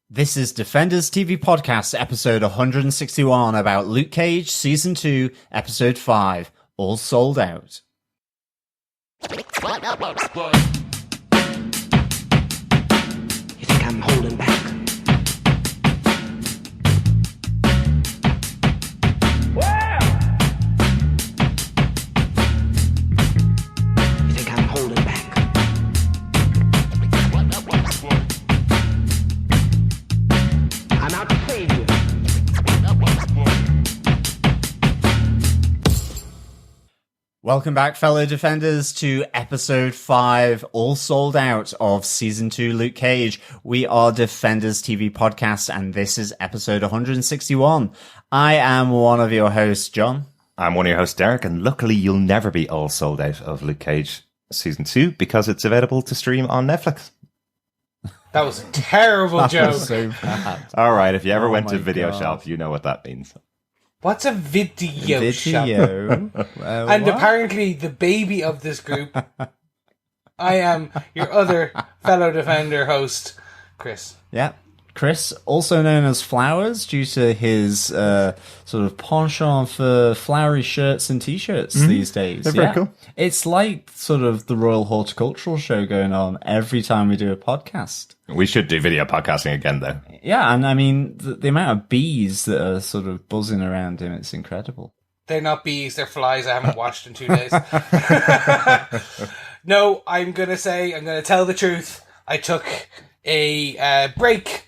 This is Defenders TV Podcast, episode 161, about Luke Cage, Season 2, Episode 5, all sold out. You think I'm holding back? You think I'm holding back? I'm out to save you. Welcome back, fellow Defenders, to Episode 5, all sold out of Season 2 Luke Cage. We are Defenders TV Podcast, and this is episode 161. I am one of your hosts, John. I'm one of your hosts, Derek, and luckily you'll never be all sold out of Luke Cage Season 2 because it's available to stream on Netflix. That was a terrible That joke. was so bad. All right, if you ever went to my Video God. Shop, you know what that means. What's a video shop? Video. And What? apparently the baby of this group, I am your other fellow Defender host, Chris. Yeah. Chris, also known as Flowers, due to his sort of penchant for flowery shirts and t-shirts these days. They're very cool. It's like sort of the Royal Horticultural Show going on every time we do a podcast. We should do video podcasting again, though. Yeah, and I mean, the amount of bees that are sort of buzzing around him, it's incredible. They're not bees, they're flies I haven't watched in 2 days. No, I'm going to tell the truth. I took a break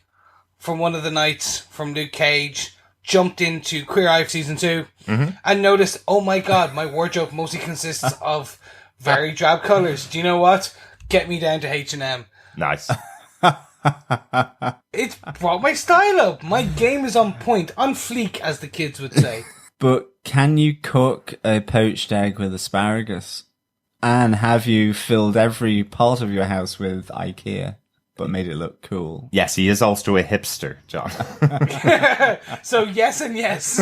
from one of the nights from Luke Cage, jumped into Queer Eye Season 2, and noticed, oh my god, my wardrobe mostly consists of very drab colours. Do you know what? Get me down to H&M. Nice. It's brought my style up. My game is on point, on fleek, as the kids would say. But can you cook a poached egg with asparagus? And have you filled every part of your house with IKEA, but made it look cool? Yes, he is also a hipster, John. So yes and yes.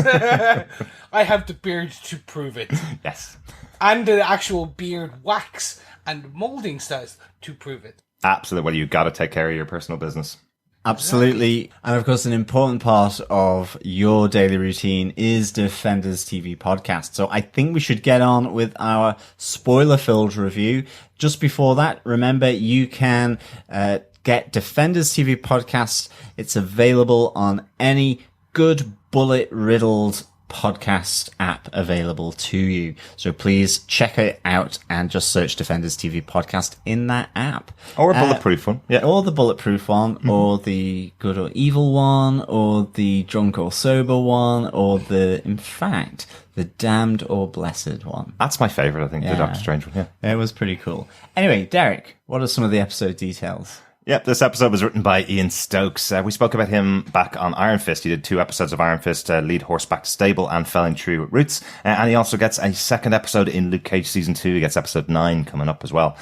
I have the beard to prove it. Yes. And the actual beard wax and moulding styles to prove it. Absolutely. Well, you've got to take care of your personal business. Absolutely. And of course, an important part of your daily routine is Defenders TV Podcast. So I think we should get on with our spoiler-filled review. Just before that, remember you can get Defenders TV Podcast. It's available on any good bullet-riddled podcast app available to you. So please check it out and just search Defenders TV Podcast in that app. Or a bulletproof one. Yeah. Or the bulletproof one, or the good or evil one, or the drunk or sober one, or in fact, the damned or blessed one. That's my favourite, I think, the Yeah. Doctor Strange one. Yeah. It was pretty cool. Anyway, Derek, what are some of the episode details? Yep, this episode was written by Ian Stokes. We spoke about him back on Iron Fist. He did 2 episodes of Iron Fist, Lead Horse Back to Stable and Felling True with Roots. And he also gets a second episode in Luke Cage Season 2. He gets episode 9 coming up as well.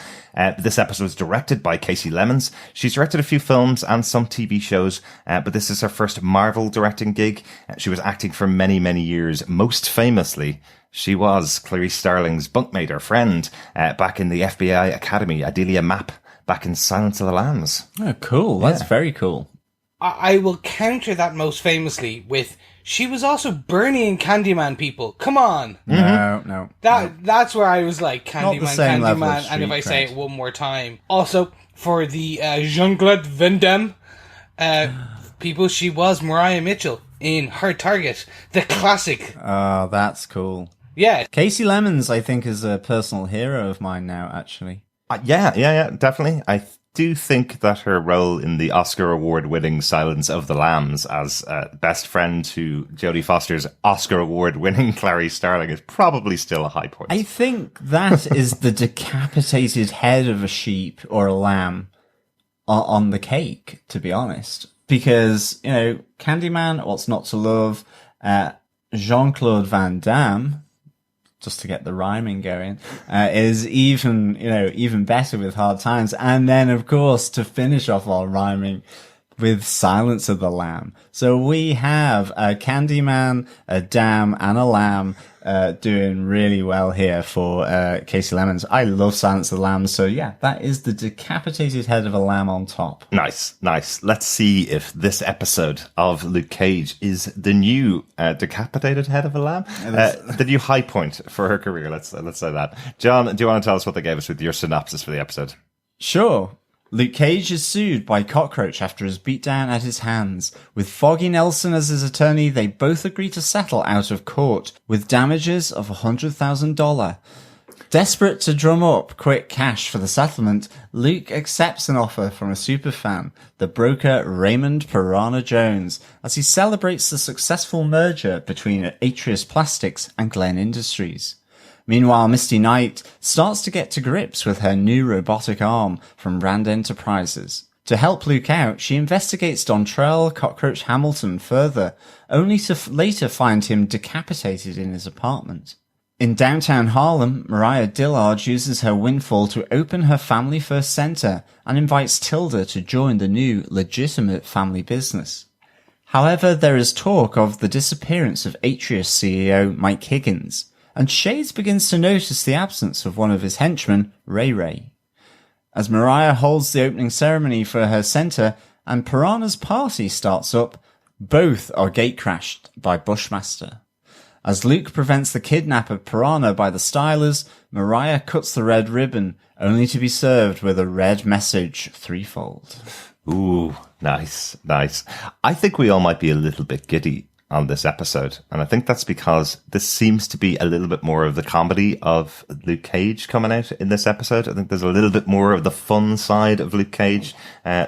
This episode was directed by Casey Lemons. She's directed a few films and some TV shows, but this is her first Marvel directing gig. She was acting for many, many years. Most famously, she was Clarice Starling's bunkmate or friend back in the FBI Academy, Adelia Mapp, back in Silence of the Lambs. Oh, cool. That's very cool. I will counter that most famously with, she was also Bernie and Candyman, people. Come on. No. That's where I was like, Not the Candyman, same level of Candyman, and if I street say cred. it one more time. Also, for the Jean-Claude Van Damme people, she was Mariah Mitchell in Hard Target, the classic. Oh, that's cool. Yeah. Casey Lemons, I think, is a personal hero of mine now, actually. Yeah, definitely. I do think that her role in the Oscar award-winning Silence of the Lambs as best friend to Jodie Foster's Oscar award-winning Clarice Starling is probably still a high point. I think that is the decapitated head of a sheep or a lamb on the cake, to be honest. Because, Candyman, What's Not to Love, Jean-Claude Van Damme, just to get the rhyming going, is even better with Hard Times. And then, of course, to finish off our rhyming with Silence of the Lamb. So we have a Candyman, a Dam, and a Lamb doing really well here for Casey Lemons. I love Silence of the Lambs, so yeah, that is the decapitated head of a lamb on top. Nice. Let's see if this episode of Luke Cage is the new decapitated head of a lamb, the new high point for her career. Let's say that. John, do you want to tell us what they gave us with your synopsis for the episode? Sure. Luke Cage is sued by Cockroach after his beatdown at his hands. With Foggy Nelson as his attorney, they both agree to settle out of court with damages of $100,000. Desperate to drum up quick cash for the settlement, Luke accepts an offer from a superfan, the broker Raymond Piranha Jones, as he celebrates the successful merger between Atrius Plastics and Glen Industries. Meanwhile, Misty Knight starts to get to grips with her new robotic arm from Rand Enterprises. To help Luke out, she investigates Dontrell Cockroach Hamilton further, only to later find him decapitated in his apartment. In downtown Harlem, Mariah Dillard uses her windfall to open her Family First Center and invites Tilda to join the new, legitimate family business. However, there is talk of the disappearance of Atrius CEO Mike Higgins, and Shades begins to notice the absence of one of his henchmen, Ray Ray. As Mariah holds the opening ceremony for her center and Piranha's party starts up, both are gatecrashed by Bushmaster. As Luke prevents the kidnap of Piranha by the Stylers, Mariah cuts the red ribbon, only to be served with a red message threefold. Ooh, nice. I think we all might be a little bit giddy on this episode, and I think that's because this seems to be a little bit more of the comedy of Luke Cage coming out in this episode. I think there's a little bit more of the fun side of Luke Cage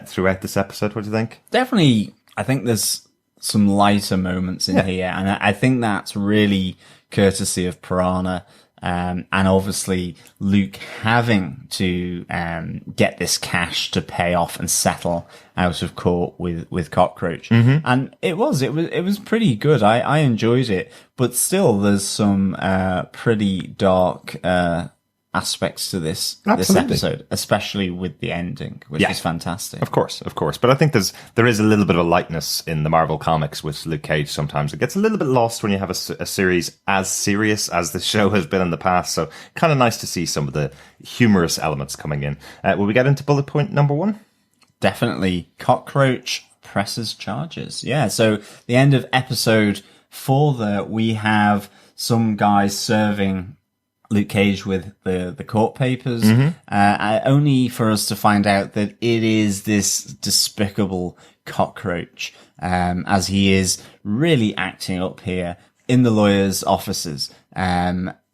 throughout this episode. What do you think? Definitely, I think there's some lighter moments in here, and I think that's really courtesy of Piranha. And obviously Luke having to get this cash to pay off and settle out of court with Cockroach. Mm-hmm. And it was pretty good. I enjoyed it, but still there's some pretty dark aspects to this episode, especially with the ending, which is fantastic. Of course. But I think there is a little bit of a lightness in the Marvel comics with Luke Cage sometimes. It gets a little bit lost when you have a series as serious as the show has been in the past. So kind of nice to see some of the humorous elements coming in. Will we get into bullet point number 1? Definitely. Cockroach presses charges. Yeah, so the end of episode 4 there, we have some guys serving Luke Cage with the court papers, only for us to find out that it is this despicable Cockroach, as he is really acting up here in the lawyer's offices.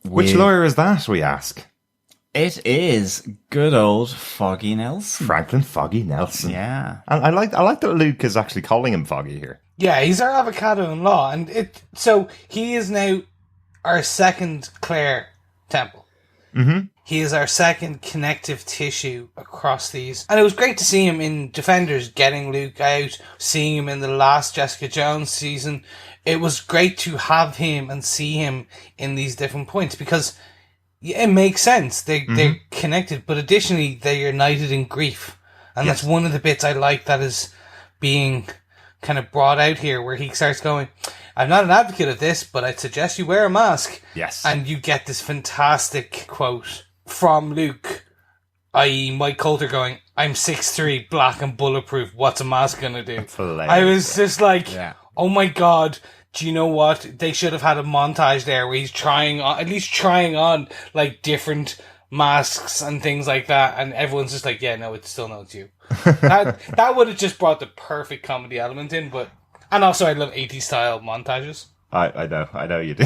Which lawyer is that, we ask? It is good old Foggy Nelson. Franklin Foggy Nelson. Yeah. And I like that Luke is actually calling him Foggy here. Yeah, he's our avocado-in-law, and so he is now our second Claire Temple. Mm-hmm. He is our second connective tissue across these. And it was great to see him in Defenders getting Luke out, seeing him in the last Jessica Jones season. It was great to have him and see him in these different points because it makes sense. They're connected, but additionally, they're united in grief. And that's one of the bits I like that is being kind of brought out here, where he starts going, I'm not an advocate of this, but I'd suggest you wear a mask. Yes. And you get this fantastic quote from Luke, i.e. Mike Coulter going, I'm 6'3", black and bulletproof. What's a mask going to do? I was just like, oh my God, do you know what? They should have had a montage there where he's trying on like different masks and things like that. And everyone's just like, yeah, no, it's you. That would have just brought the perfect comedy element in, and also I love 80s style montages. I know you do.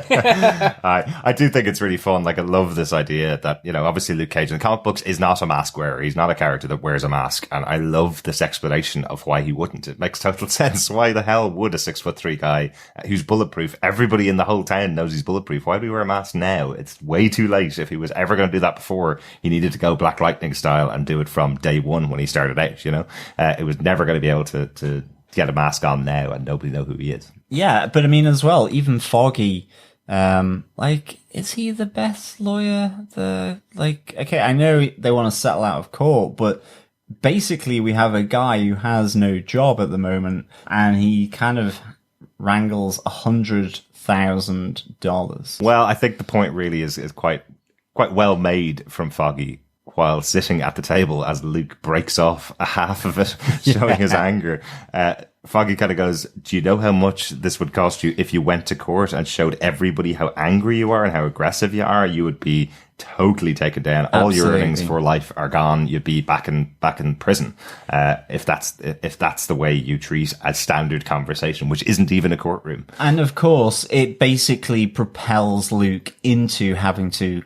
I do think it's really fun. Like, I love this idea that, obviously Luke Cage in the comic books is not a mask wearer. He's not a character that wears a mask. And I love this explanation of why he wouldn't. It makes total sense. Why the hell would a 6'3" guy who's bulletproof? Everybody in the whole town knows he's bulletproof. Why do we wear a mask now? It's way too late. If he was ever going to do that before, he needed to go Black Lightning style and do it from day one when he started out, It was never going to be able to get a mask on now and nobody know who he is. Yeah, but I mean, as well, even Foggy, is he the best lawyer? Okay, I know they want to settle out of court, but basically we have a guy who has no job at the moment, and he kind of wrangles $100,000. Well, I think the point really is quite well made from Foggy while sitting at the table as Luke breaks off a half of it, showing his anger. Foggy kind of goes, do you know how much this would cost you if you went to court and showed everybody how angry you are and how aggressive you are? You would be totally taken down. All your earnings for life are gone. You'd be back in prison. If that's the way you treat a standard conversation, which isn't even a courtroom. And of course, it basically propels Luke into having to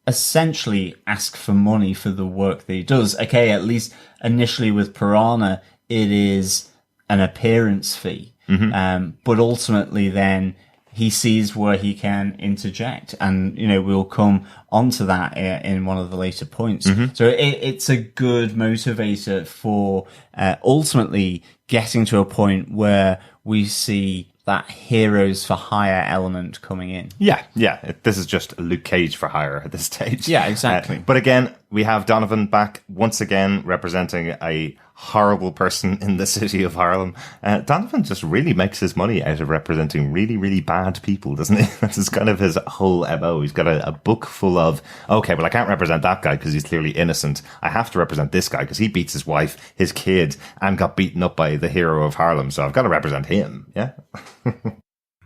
essentially ask for money for the work that he does. Okay, at least initially with Piranha, it is an appearance fee. But ultimately then he sees where he can interject. And, we'll come onto that in one of the later points. So it's a good motivator for ultimately getting to a point where we see that heroes for hire element coming in. Yeah. This is just Luke Cage for hire at this stage. Yeah, exactly. But again, we have Donovan back once again representing a horrible person in the city of Harlem. Donovan just really makes his money out of representing really, really bad people, doesn't he? That's kind of his whole MO. He's got a book full of, okay, well, I can't represent that guy because he's clearly innocent. I have to represent this guy because he beats his wife, his kid, and got beaten up by the hero of Harlem. So I've got to represent him. Yeah.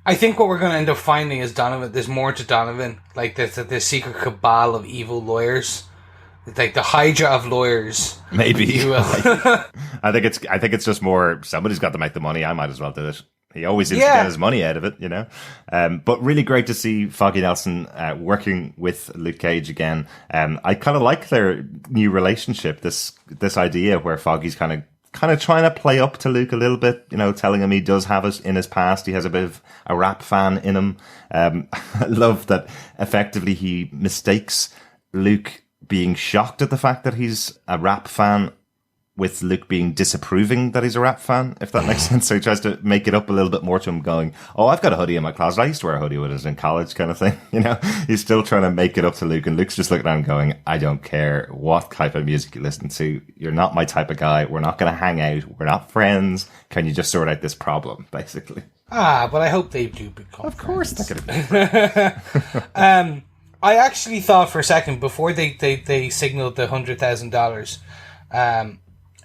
I think what we're going to end up finding is Donovan. There's more to Donovan. Like there's secret cabal of evil lawyers. It's like the Hydra of lawyers. Maybe. If you will. I think it's just more, somebody's got to make the money. I might as well do it. He always seems to get his money out of it, But really great to see Foggy Nelson working with Luke Cage again. I kind of like their new relationship. This idea where Foggy's kind of trying to play up to Luke a little bit, telling him he does have it in his past. He has a bit of a rap fan in him. I love that effectively he mistakes Luke being shocked at the fact that he's a rap fan with Luke being disapproving that he's a rap fan, if that makes sense. So he tries to make it up a little bit more to him going, oh, I've got a hoodie in my closet. I used to wear a hoodie when I was in college kind of thing. He's still trying to make it up to Luke, and Luke's just looking at him going, I don't care what type of music you listen to. You're not my type of guy. We're not going to hang out. We're not friends. Can you just sort out this problem, basically? But I hope they do become Of course friends. They're going to be. I actually thought for a second, before they signaled the $100,000,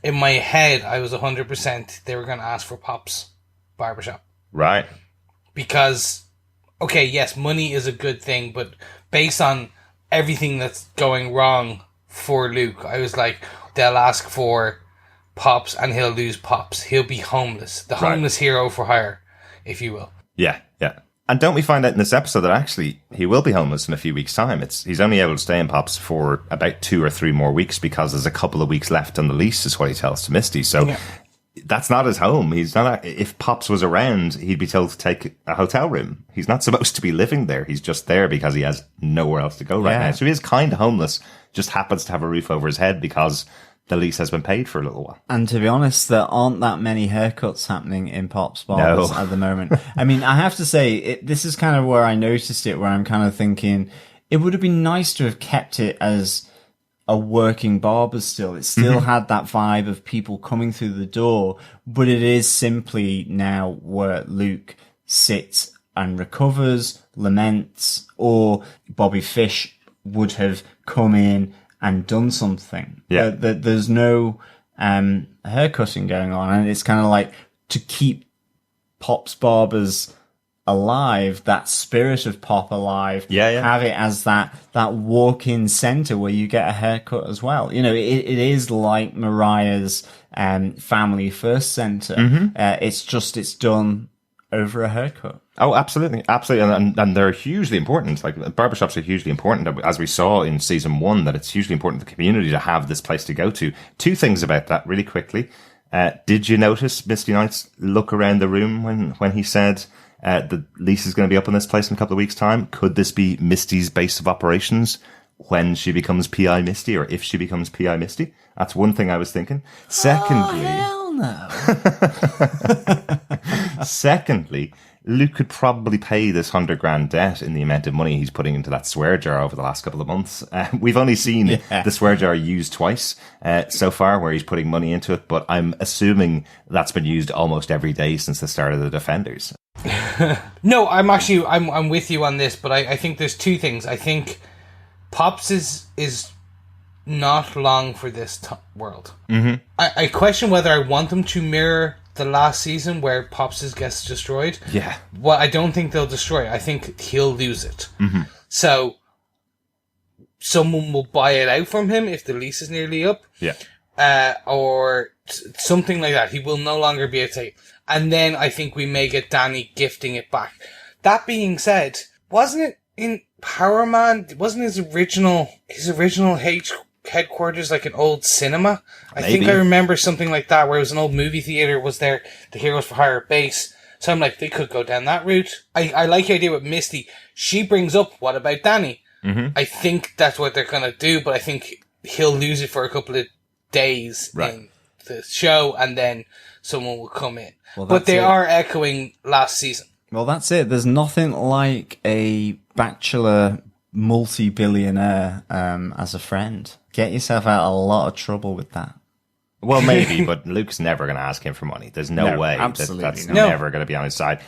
in my head, I was 100% they were going to ask for Pop's barbershop. Right. Because, okay, yes, money is a good thing, but based on everything that's going wrong for Luke, I was like, they'll ask for Pops and he'll lose Pops. He'll be homeless. The homeless hero for hire, if you will. Yeah. And don't we find out in this episode that actually he will be homeless in a few weeks' time? He's only able to stay in Pops for about 2 or 3 more weeks because there's a couple of weeks left on the lease, is what he tells to Misty. So that's not his home. He's not. If Pops was around, he'd be told to take a hotel room. He's not supposed to be living there. He's just there because he has nowhere else to go right now. So he is kind of homeless. Just happens to have a roof over his head because the lease has been paid for a little while. And to be honest, there aren't that many haircuts happening in Pop's Barbers at the moment. I mean, I have to say, this is kind of where I noticed it, where I'm kind of thinking, it would have been nice to have kept it as a working barber still. It still had that vibe of people coming through the door, but it is simply now where Luke sits and recovers, laments, or Bobby Fish would have come in and done something. Yeah. There's no haircutting going on, and it's kind of like to keep Pop's Barbers alive, that spirit of Pop alive. Have it as that walk-in center where you get a haircut as well. It is like Mariah's Family First Center. It's done over a haircut. Oh, absolutely. And they're hugely important. Like, barbershops are hugely important, as we saw in season 1, that it's hugely important to the community to have this place to go to. 2 things about that really quickly. Did you notice Misty Knight's look around the room when he said the lease is going to be up in this place in a couple of weeks' time? Could this be Misty's base of operations when she becomes P.I. Misty, or if she becomes P.I. Misty? That's one thing I was thinking. Secondly, hell no. Secondly, Luke could probably pay this $100,000 debt in the amount of money he's putting into that swear jar over the last couple of months. We've only seen the swear jar used twice so far, where he's putting money into it, but I'm assuming that's been used almost every day since the start of the Defenders. No, I'm with you on this, but I think there's two things. I think Pops is not long for this world. Mm-hmm. I question whether I want them to mirror the last season where Pops gets destroyed. Yeah. Well, I don't think they'll destroy it. I think he'll lose it. Mm-hmm. So someone will buy it out from him if the lease is nearly up. Yeah. Or something like that. He will no longer be able to take it. And then I think we may get Danny gifting it back. That being said, wasn't it in Power Man? Wasn't his original headquarters like an old cinema? I think I remember something like that where it was an old movie theater, was there the Heroes for Hire base. So I'm like, they could go down that route. I like the idea with Misty. She brings up, what about Danny? Mm-hmm. I think that's what they're going to do, but I think he'll lose it for a couple of days in the show, and then someone will come in. Well, but they are echoing last season. Well, that's it. There's nothing like a bachelor multi-billionaire as a friend. Get yourself out of a lot of trouble with that. Well, maybe, but Luke's never going to ask him for money. There's no way. That's never going to be on his side.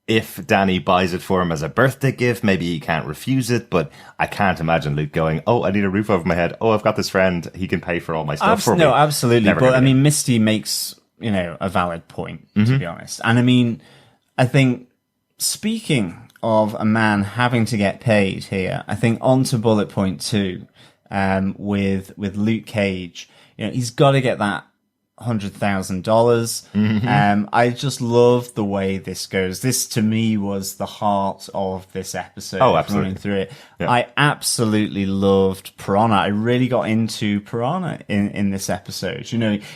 If Danny buys it for him as a birthday gift, maybe he can't refuse it, but I can't imagine Luke going, oh, I need a roof over my head. Oh, I've got this friend. He can pay for all my stuff for me. No, absolutely. Never, but I mean, Misty makes, a valid point, to be honest. And I mean, I think, speaking of a man having to get paid here, I think on to bullet point 2, with Luke Cage, he's got to get that $100,000. Mm-hmm. I just love the way this goes. This to me was the heart of this episode. Oh, absolutely. Running through it. Yeah. I absolutely loved Piranha. I really got into Piranha in this episode.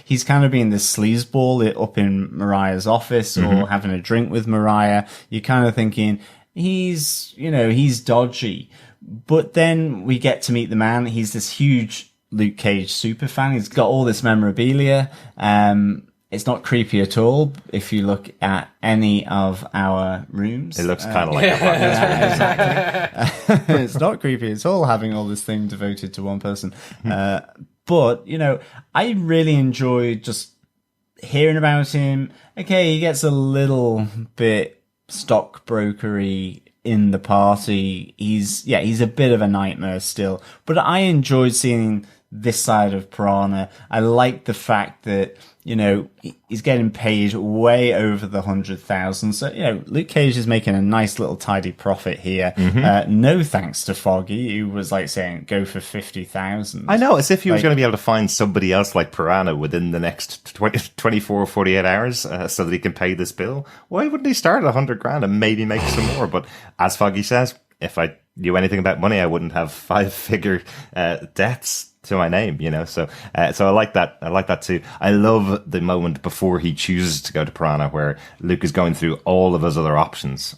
He's kind of being this sleazeball up in Mariah's office or having a drink with Mariah. You're kind of thinking he's dodgy. But then we get to meet the man. He's this huge Luke Cage super fan. He's got all this memorabilia. It's not creepy at all if you look at any of our rooms. It looks kind of like a rocket. Yeah, exactly. It's not creepy at all having all this thing devoted to one person. But, I really enjoyed just hearing about him. Okay, he gets a little bit stockbrokery in the party. He's a bit of a nightmare still, but I enjoyed seeing this side of Piranha. I like the fact that, he's getting paid way over the 100,000. So, Luke Cage is making a nice little tidy profit here. Mm-hmm. No thanks to Foggy, who was like saying, go for 50,000. I know, as if he was going to be able to find somebody else like Piranha within the next 24 or 48 hours so that he can pay this bill. Why wouldn't he start at 100,000 and maybe make some more? But as Foggy says, if I knew anything about money, I wouldn't have 5-figure debts to my name, So I like that. I like that too. I love the moment before he chooses to go to Piranha where Luke is going through all of his other options,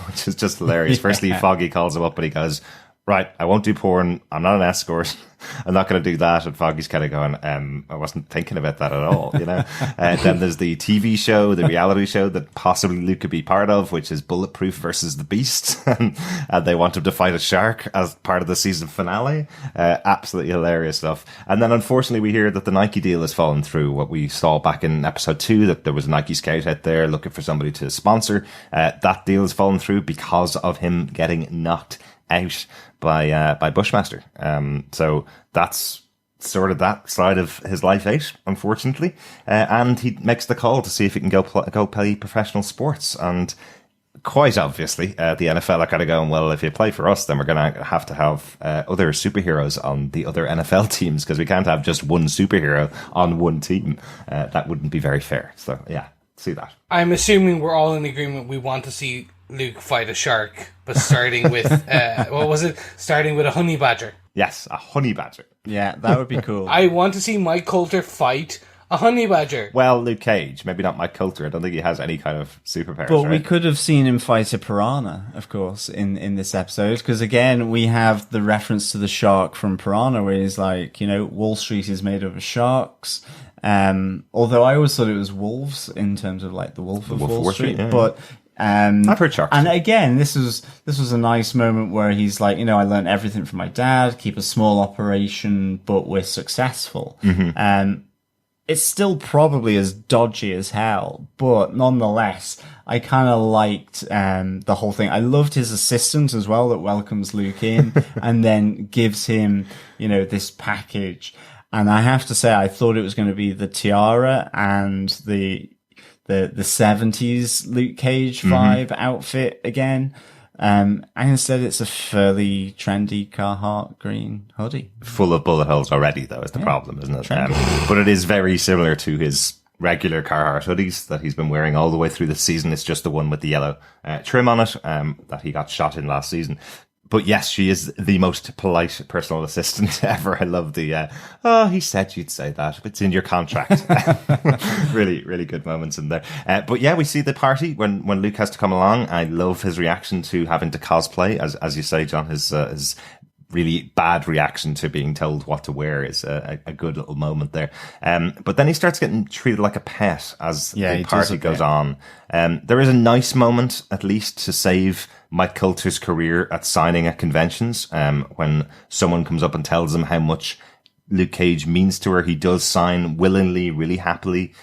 which is just hilarious. Firstly, Foggy calls him up and he goes, right, I won't do porn. I'm not an escort. I'm not going to do that. And Foggy's kind of going, I wasn't thinking about that at all, Then there's the TV show, the reality show that possibly Luke could be part of, which is Bulletproof versus the Beast. And they want him to fight a shark as part of the season finale. Absolutely hilarious stuff. And then unfortunately we hear that the Nike deal has fallen through. What we saw back in episode 2, that there was a Nike scout out there looking for somebody to sponsor. That deal has fallen through because of him getting knocked out by Bushmaster. So that's sort of that side of his life out, unfortunately. And he makes the call to see if he can go play professional sports. And quite obviously, the NFL are kind of going, well, if you play for us, then we're going to have other superheroes on the other NFL teams, because we can't have just one superhero on one team. That wouldn't be very fair. So yeah, see that. I'm assuming we're all in agreement we want to see Luke fight a shark, but starting with what was it? Starting with a honey badger. Yes, a honey badger. Yeah, that would be cool. I want to see Mike Coulter fight a honey badger. Well, Luke Cage, maybe not Mike Coulter. I don't think he has any kind of superpowers. But we could have seen him fight a piranha, of course, in this episode, because again, we have the reference to the shark from Piranha, where he's like, Wall Street is made up of sharks. Although I always thought it was wolves in terms of like the Wolf of Wall Street, yeah. But. I've heard sharks. And again, this was a nice moment where he's like, I learned everything from my dad, keep a small operation, but we're successful. Mm-hmm. it's still probably as dodgy as hell, but nonetheless, I kind of liked the whole thing. I loved his assistant as well that welcomes Luke in and then gives him, this package. And I have to say, I thought it was going to be the tiara and the 70s Luke Cage vibe outfit again. And instead it's a fairly trendy Carhartt green hoodie. Full of bullet holes already, though, is the problem, isn't it? But it is very similar to his regular Carhartt hoodies that he's been wearing all the way through the season. It's just the one with the yellow trim on it that he got shot in last season. But yes, she is the most polite personal assistant ever. I love the, he said you'd say that. It's in your contract. Really, really good moments in there. But yeah, we see the party when Luke has to come along. I love his reaction to having to cosplay. As you say, John, his really bad reaction to being told what to wear is a good little moment there. But then he starts getting treated like a pet as the party goes on. There is a nice moment, at least, to save Mike Coulter's career at signing at conventions. When someone comes up and tells him how much Luke Cage means to her, he does sign willingly, really happily,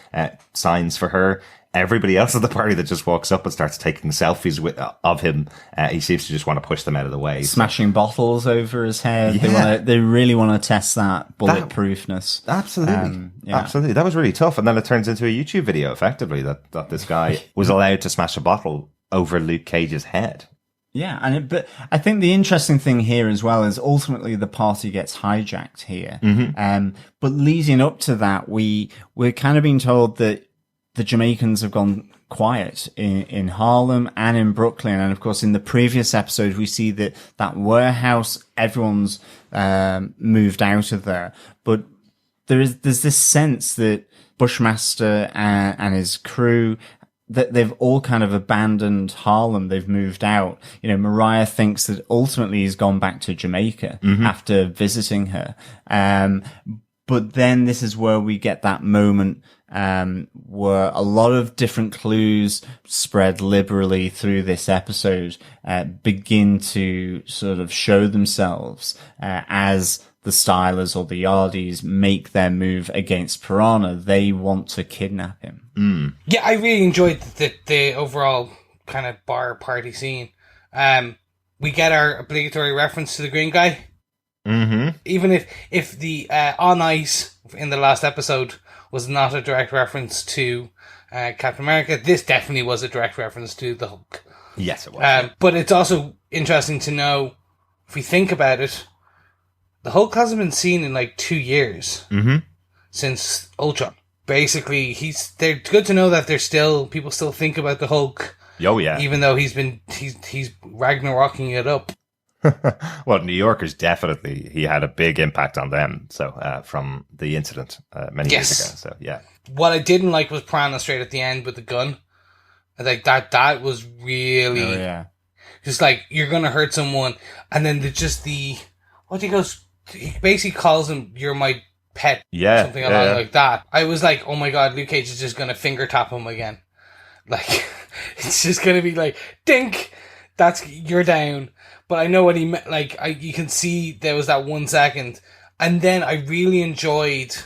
signs for her. Everybody else at the party that just walks up and starts taking selfies of him, he seems to just want to push them out of the way. Smashing bottles over his head. Yeah. They really want to test that bulletproofness. Absolutely. Absolutely. That was really tough. And then it turns into a YouTube video, effectively, that this guy was allowed to smash a bottle over Luke Cage's head. Yeah, but I think the interesting thing here as well is ultimately the party gets hijacked here. But leading up to that, we're kind of being told that the Jamaicans have gone quiet in Harlem and in Brooklyn. And of course, in the previous episode, we see that warehouse, everyone's moved out of there. But there's this sense that Bushmaster and his crew, that they've all kind of abandoned Harlem. They've moved out. Mariah thinks that ultimately he's gone back to Jamaica after visiting her. But then this is where we get that moment where a lot of different clues spread liberally through this episode begin to sort of show themselves as the Stylers or the Yardies make their move against Piranha. They want to kidnap him. Yeah, I really enjoyed the overall kind of bar party scene. We get our obligatory reference to the green guy. Even if the on ice in the last episode was not a direct reference to Captain America, this definitely was a direct reference to the Hulk. Yes, it was. But it's also interesting to know, if we think about it, the Hulk hasn't been seen in like 2 years since Ultron. Basically, they're good to know that people still think about the Hulk. Oh yeah, even though he's Ragnaroking it up. Well, New Yorkers definitely, he had a big impact on them. So from the incident many years ago. So yeah, what I didn't like was Piranha straight at the end with the gun. Like that was really just like, you're gonna hurt someone, and then he basically calls him, "You're my pet," something along like that. I was like, oh my god, Luke Cage is just gonna finger tap him again. Like, it's just gonna be like, dink, you're down. But I know what he meant. Like, you can see there was that 1 second, and then I really enjoyed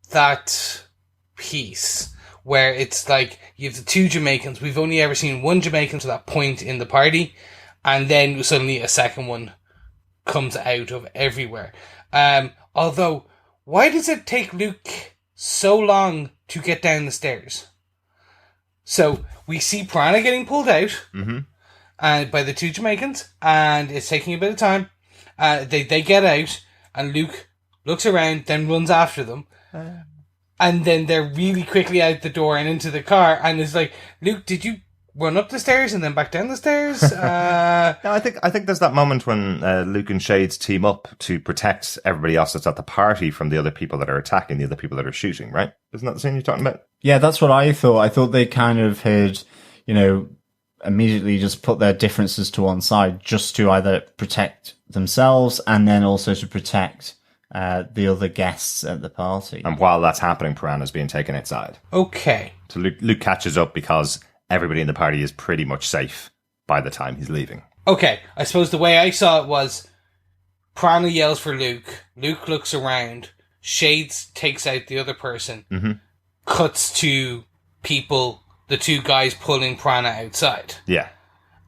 that piece where it's like you have the two Jamaicans. We've only ever seen one Jamaican to that point in the party, and then suddenly a second one comes out of everywhere. Although, why does it take Luke so long to get down the stairs? So we see Piranha getting pulled out by the two Jamaicans, and it's taking a bit of time. They get out, and Luke looks around, then runs after them. And then they're really quickly out the door and into the car, and it's like, Luke, did you run up the stairs and then back down the stairs? No, I think there's that moment when Luke and Shades team up to protect everybody else that's at the party from the other people that are attacking, the other people that are shooting, right? Isn't that the scene you're talking about? Yeah, that's what I thought. I thought they kind of had, immediately just put their differences to one side just to either protect themselves and then also to protect the other guests at the party. And while that's happening, Piranha's being taken outside. Okay. So Luke catches up because everybody in the party is pretty much safe by the time he's leaving. Okay, I suppose the way I saw it was Piranha yells for Luke. Luke looks around. Shades takes out the other person, cuts to people, the two guys pulling Piranha outside. Yeah.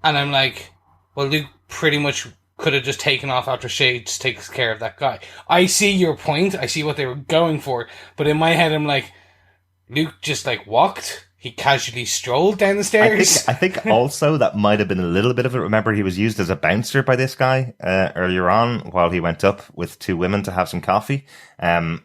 And I'm like, well, Luke pretty much could have just taken off after Shades takes care of that guy. I see your point. I see what they were going for. But in my head, I'm like, Luke just like walked. He casually strolled down the stairs. I think also that might have been a little bit of it. Remember, he was used as a bouncer by this guy earlier on while he went up with two women to have some coffee. A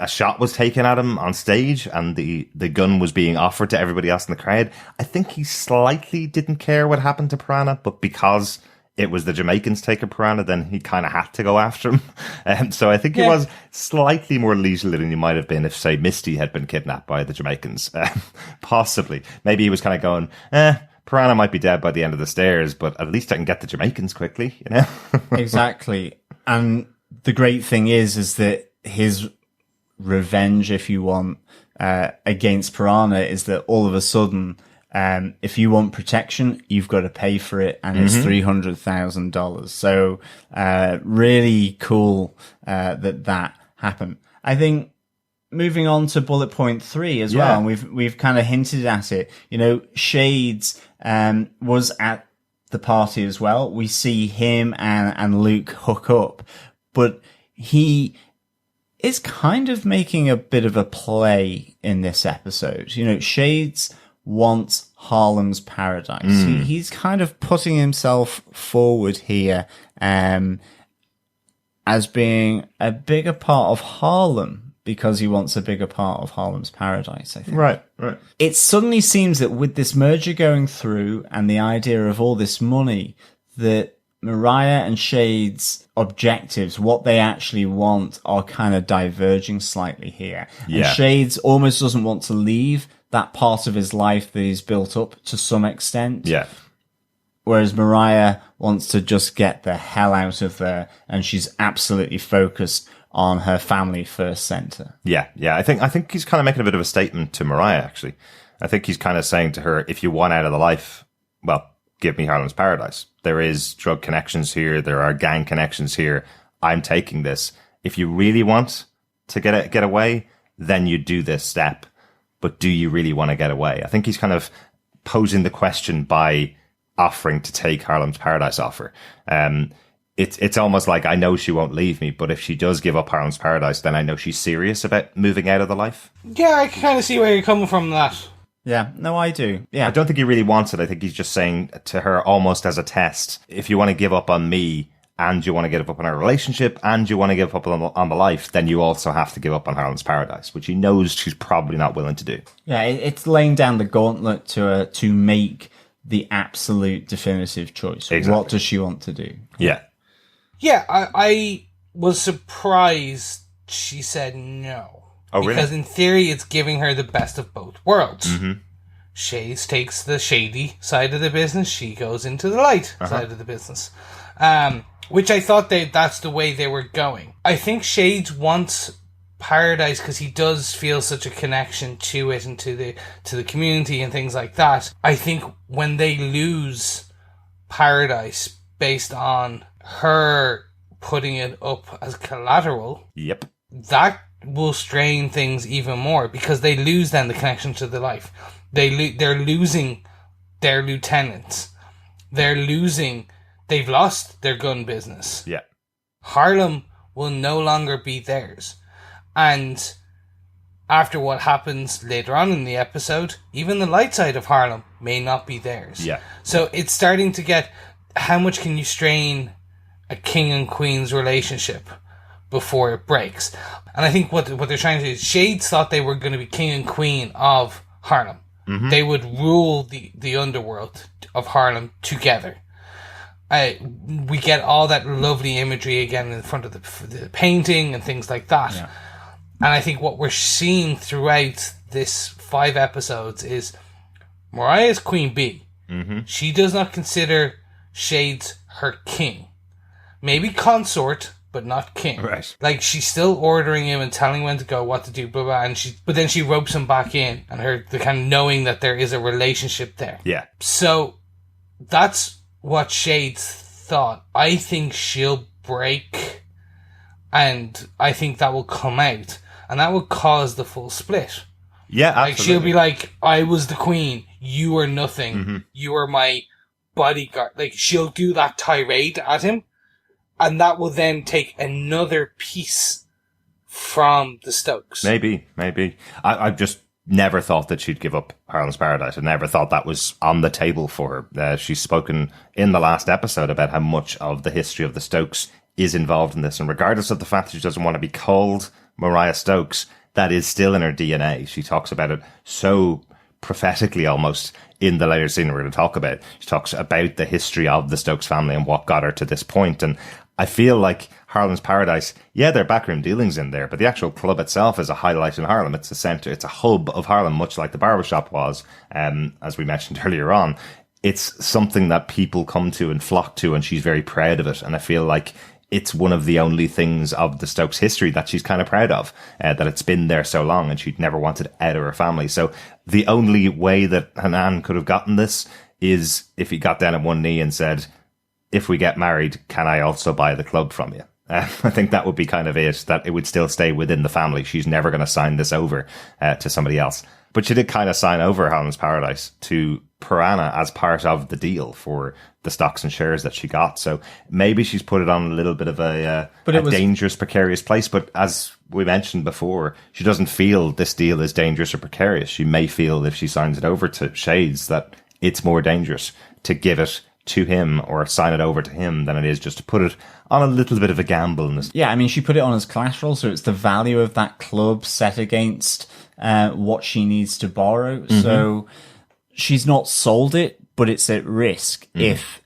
shot was taken at him on stage, and the gun was being offered to everybody else in the crowd. I think he slightly didn't care what happened to Piranha, but because it was the Jamaicans taking Piranha, then he kind of had to go after him. So I think he was slightly more lethal than he might have been if, say, Misty had been kidnapped by the Jamaicans. Possibly. Maybe he was kind of going, Piranha might be dead by the end of the stairs, but at least I can get the Jamaicans quickly, you know? Exactly. And the great thing is that his revenge, if you want, against Piranha is that all of a sudden, if you want protection, you've got to pay for it, and it's $300,000. So, really cool, that happened. I think moving on to bullet point 3 as well, and we've kind of hinted at it. You know, Shades, was at the party as well. We see him and Luke hook up, but he is kind of making a bit of a play in this episode. You know, Shades wants Harlem's paradise. He's kind of putting himself forward here as being a bigger part of Harlem because he wants a bigger part of Harlem's paradise, I think. Right. It suddenly seems that with this merger going through and the idea of all this money, that Mariah and Shades' objectives, what they actually want, are kind of diverging slightly here. Yeah. And Shades almost doesn't want to leave that part of his life that he's built up to some extent. Yeah. Whereas Mariah wants to just get the hell out of there, and she's absolutely focused on her family first center. Yeah. I think he's kind of making a bit of a statement to Mariah, actually. I think he's kind of saying to her, if you want out of the life, well, give me Harlem's paradise. There is drug connections here. There are gang connections here. I'm taking this. If you really want to get away, then you do this step. But do you really want to get away? I think he's kind of posing the question by offering to take Harlem's paradise offer. It's almost like, I know she won't leave me, but if she does give up Harlem's paradise, then I know she's serious about moving out of the life. Yeah, I can kind of see where you're coming from that. Yeah, no, I do. Yeah. I don't think he really wants it. I think he's just saying to her almost as a test, if you want to give up on me and you want to give up on our relationship and you want to give up on the life, then you also have to give up on Harlem's paradise, which he knows she's probably not willing to do. Yeah, it's laying down the gauntlet to make the absolute definitive choice. Exactly. What does she want to do? Yeah. Yeah, I was surprised she said no. Oh, really? Because in theory, it's giving her the best of both worlds. Shades takes the shady side of the business. She goes into the light side of the business. Which I thought that's the way they were going. I think Shades wants paradise because he does feel such a connection to it and to the community and things like that. I think when they lose paradise based on her putting it up as collateral, Yep. that will strain things even more because they lose then the connection to the life. They're losing their lieutenants. They've lost their gun business. Yeah. Harlem will no longer be theirs. And after what happens later on in the episode, even the light side of Harlem may not be theirs. Yeah. So it's starting to get, how much can you strain a king and queen's relationship before it breaks? And I think what they're trying to do is, Shades thought they were going to be king and queen of Harlem. They would rule the underworld of Harlem together. We get all that lovely imagery again in front of the painting and things like that. Yeah. And I think what we're seeing throughout this 5 episodes is Mariah's Queen Bee. She does not consider Shades her king. Maybe consort, but not king. Right. Like, she's still ordering him and telling him when to go, what to do, blah, blah, but then she ropes him back in, and the kind of knowing that there is a relationship there. Yeah. So, that's what Shades thought. I think she'll break And I think that will come out, and that will cause the full split. Yeah, absolutely. Like, she'll be like, I was the queen, you are nothing, you are my bodyguard. Like, she'll do that tirade at him, and that will then take another piece from the Stokes. Maybe. I've just never thought that she'd give up Harlem's Paradise. I never thought that was on the table for her. She's spoken in the last episode about how much of the history of the Stokes is involved in this, and regardless of the fact that she doesn't want to be called Mariah Stokes, that is still in her DNA. She talks about it so prophetically almost in the later scene we're going to talk about. She talks about the history of the Stokes family and what got her to this point. And I feel like Harlem's Paradise, yeah, there are backroom dealings in there, but the actual club itself is a highlight in Harlem. It's a centre, it's a hub of Harlem, much like the barbershop was, as we mentioned earlier on. It's something that people come to and flock to, and she's very proud of it. And I feel like it's one of the only things of the Stokes history that she's kind of proud of, that it's been there so long and she'd never wanted it out of her family. So the only way that Hanan could have gotten this is if he got down on one knee and said, if we get married, can I also buy the club from you? I think that would be kind of it, that it would still stay within the family. She's never going to sign this over to somebody else. But she did kind of sign over Harlem's Paradise to Piranha as part of the deal for the stocks and shares that she got. So maybe she's put it on a little bit of a dangerous, precarious place. But as we mentioned before, she doesn't feel this deal is dangerous or precarious. She may feel if she signs it over to Shades that it's more dangerous to give it to him or sign it over to him than it is just to put it on a little bit of a gamble. Yeah, I mean, she put it on as collateral, so it's the value of that club set against what she needs to borrow. Mm-hmm. So she's not sold it, but it's at risk if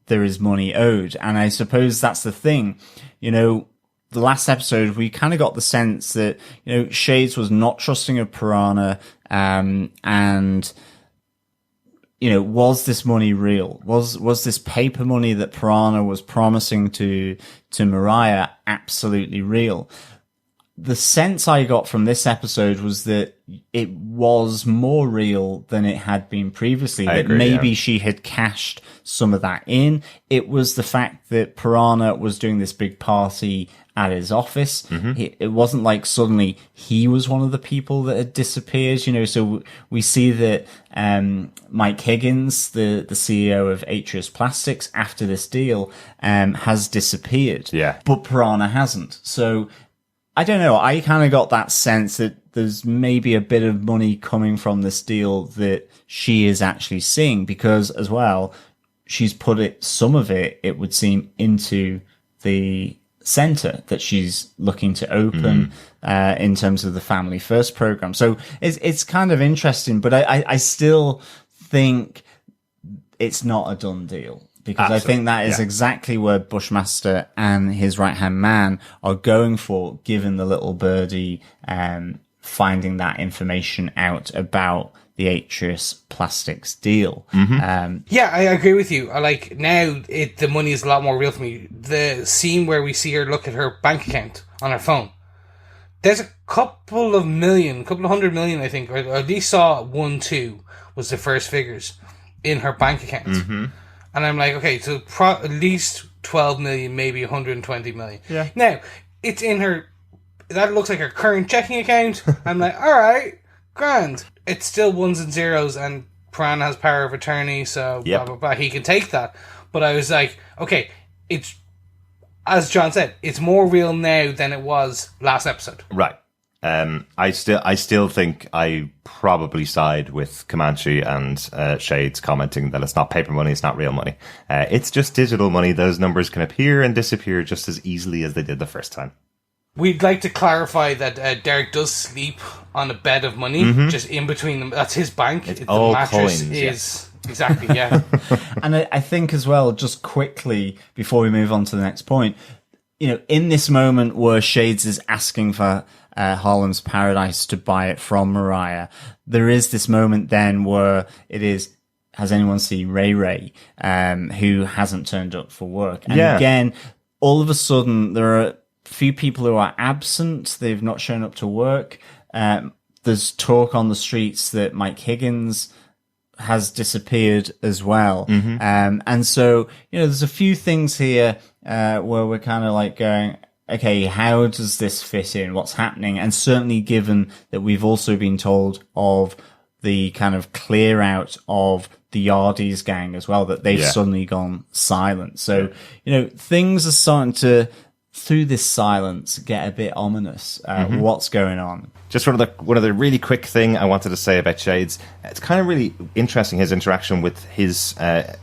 there is money owed. And I suppose that's the thing. You know, the last episode, we kind of got the sense that, you know, Shades was not trusting of Piranha, and, you know, was this money real? Was this paper money that Piranha was promising to Mariah absolutely real? The sense I got from this episode was that it was more real than it had been previously. I that agree, maybe she had cashed some of that in. It was the fact that Piranha was doing this big party at his office. It wasn't like suddenly he was one of the people that had disappeared, you know. So we see that Mike Higgins, the CEO of Atrius Plastics, after this deal, has disappeared. Yeah. But Piranha hasn't. So I don't know. I kind of got that sense that there's maybe a bit of money coming from this deal that she is actually seeing, because as well, she's put some of it would seem, into the center that she's looking to open in terms of the Family First program. So it's kind of interesting, but I still think it's not a done deal. Because I think that is exactly where Bushmaster and his right-hand man are going for, given the little birdie finding that information out about the Atrius Plastics deal. Yeah, I agree with you. I like, now the money is a lot more real for me. The scene where we see her look at her bank account on her phone, there's a couple of 100 million, I think, or at least saw 1-2 was the first figures in her bank account. And I'm like, okay, so at least 12 million, maybe 120 million. Yeah. Now, it's in her, that looks like her current checking account. I'm like, all right, grand. It's still ones and zeros, and Piranha has power of attorney, so blah, blah, blah. He can take that. But I was like, okay, it's, as John said, it's more real now than it was last episode. Right. I still think I probably side with Comanche and Shades commenting that it's not paper money, it's not real money. It's just digital money. Those numbers can appear and disappear just as easily as they did the first time. We'd like to clarify that Derek does sleep on a bed of money, just in between them. That's his bank. It's all coins. Exactly, yeah. And I think as well, just quickly, before we move on to the next point, you know, in this moment where Shades is asking for Harlem's Paradise to buy it from Mariah, there is this moment then where it is, has anyone seen Ray Ray, who hasn't turned up for work? And again, all of a sudden, there are a few people who are absent. They've not shown up to work. There's talk on the streets that Mike Higgins has disappeared as well. And so, you know, there's a few things here where we're kind of like going, okay, how does this fit in? What's happening? And certainly given that we've also been told of the kind of clear out of the Yardies gang as well, that they've suddenly gone silent. So, things are starting to, through this silence, get a bit ominous. What's going on? Just one of the really quick thing I wanted to say about Shades. It's kind of really interesting, his interaction with his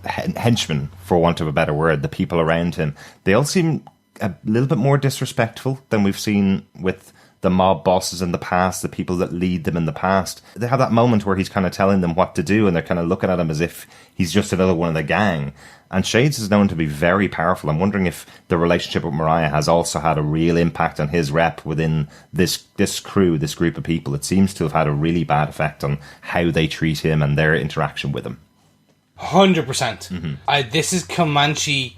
henchmen, for want of a better word, the people around him. They all seem a little bit more disrespectful than we've seen with the mob bosses in the past, the people that lead them in the past. They have that moment where he's kind of telling them what to do, and they're kind of looking at him as if he's just another one of the gang. And Shades is known to be very powerful. I'm wondering if the relationship with Mariah has also had a real impact on his rep within this crew, this group of people. It seems to have had a really bad effect on how they treat him and their interaction with him. 100%. This is Comanche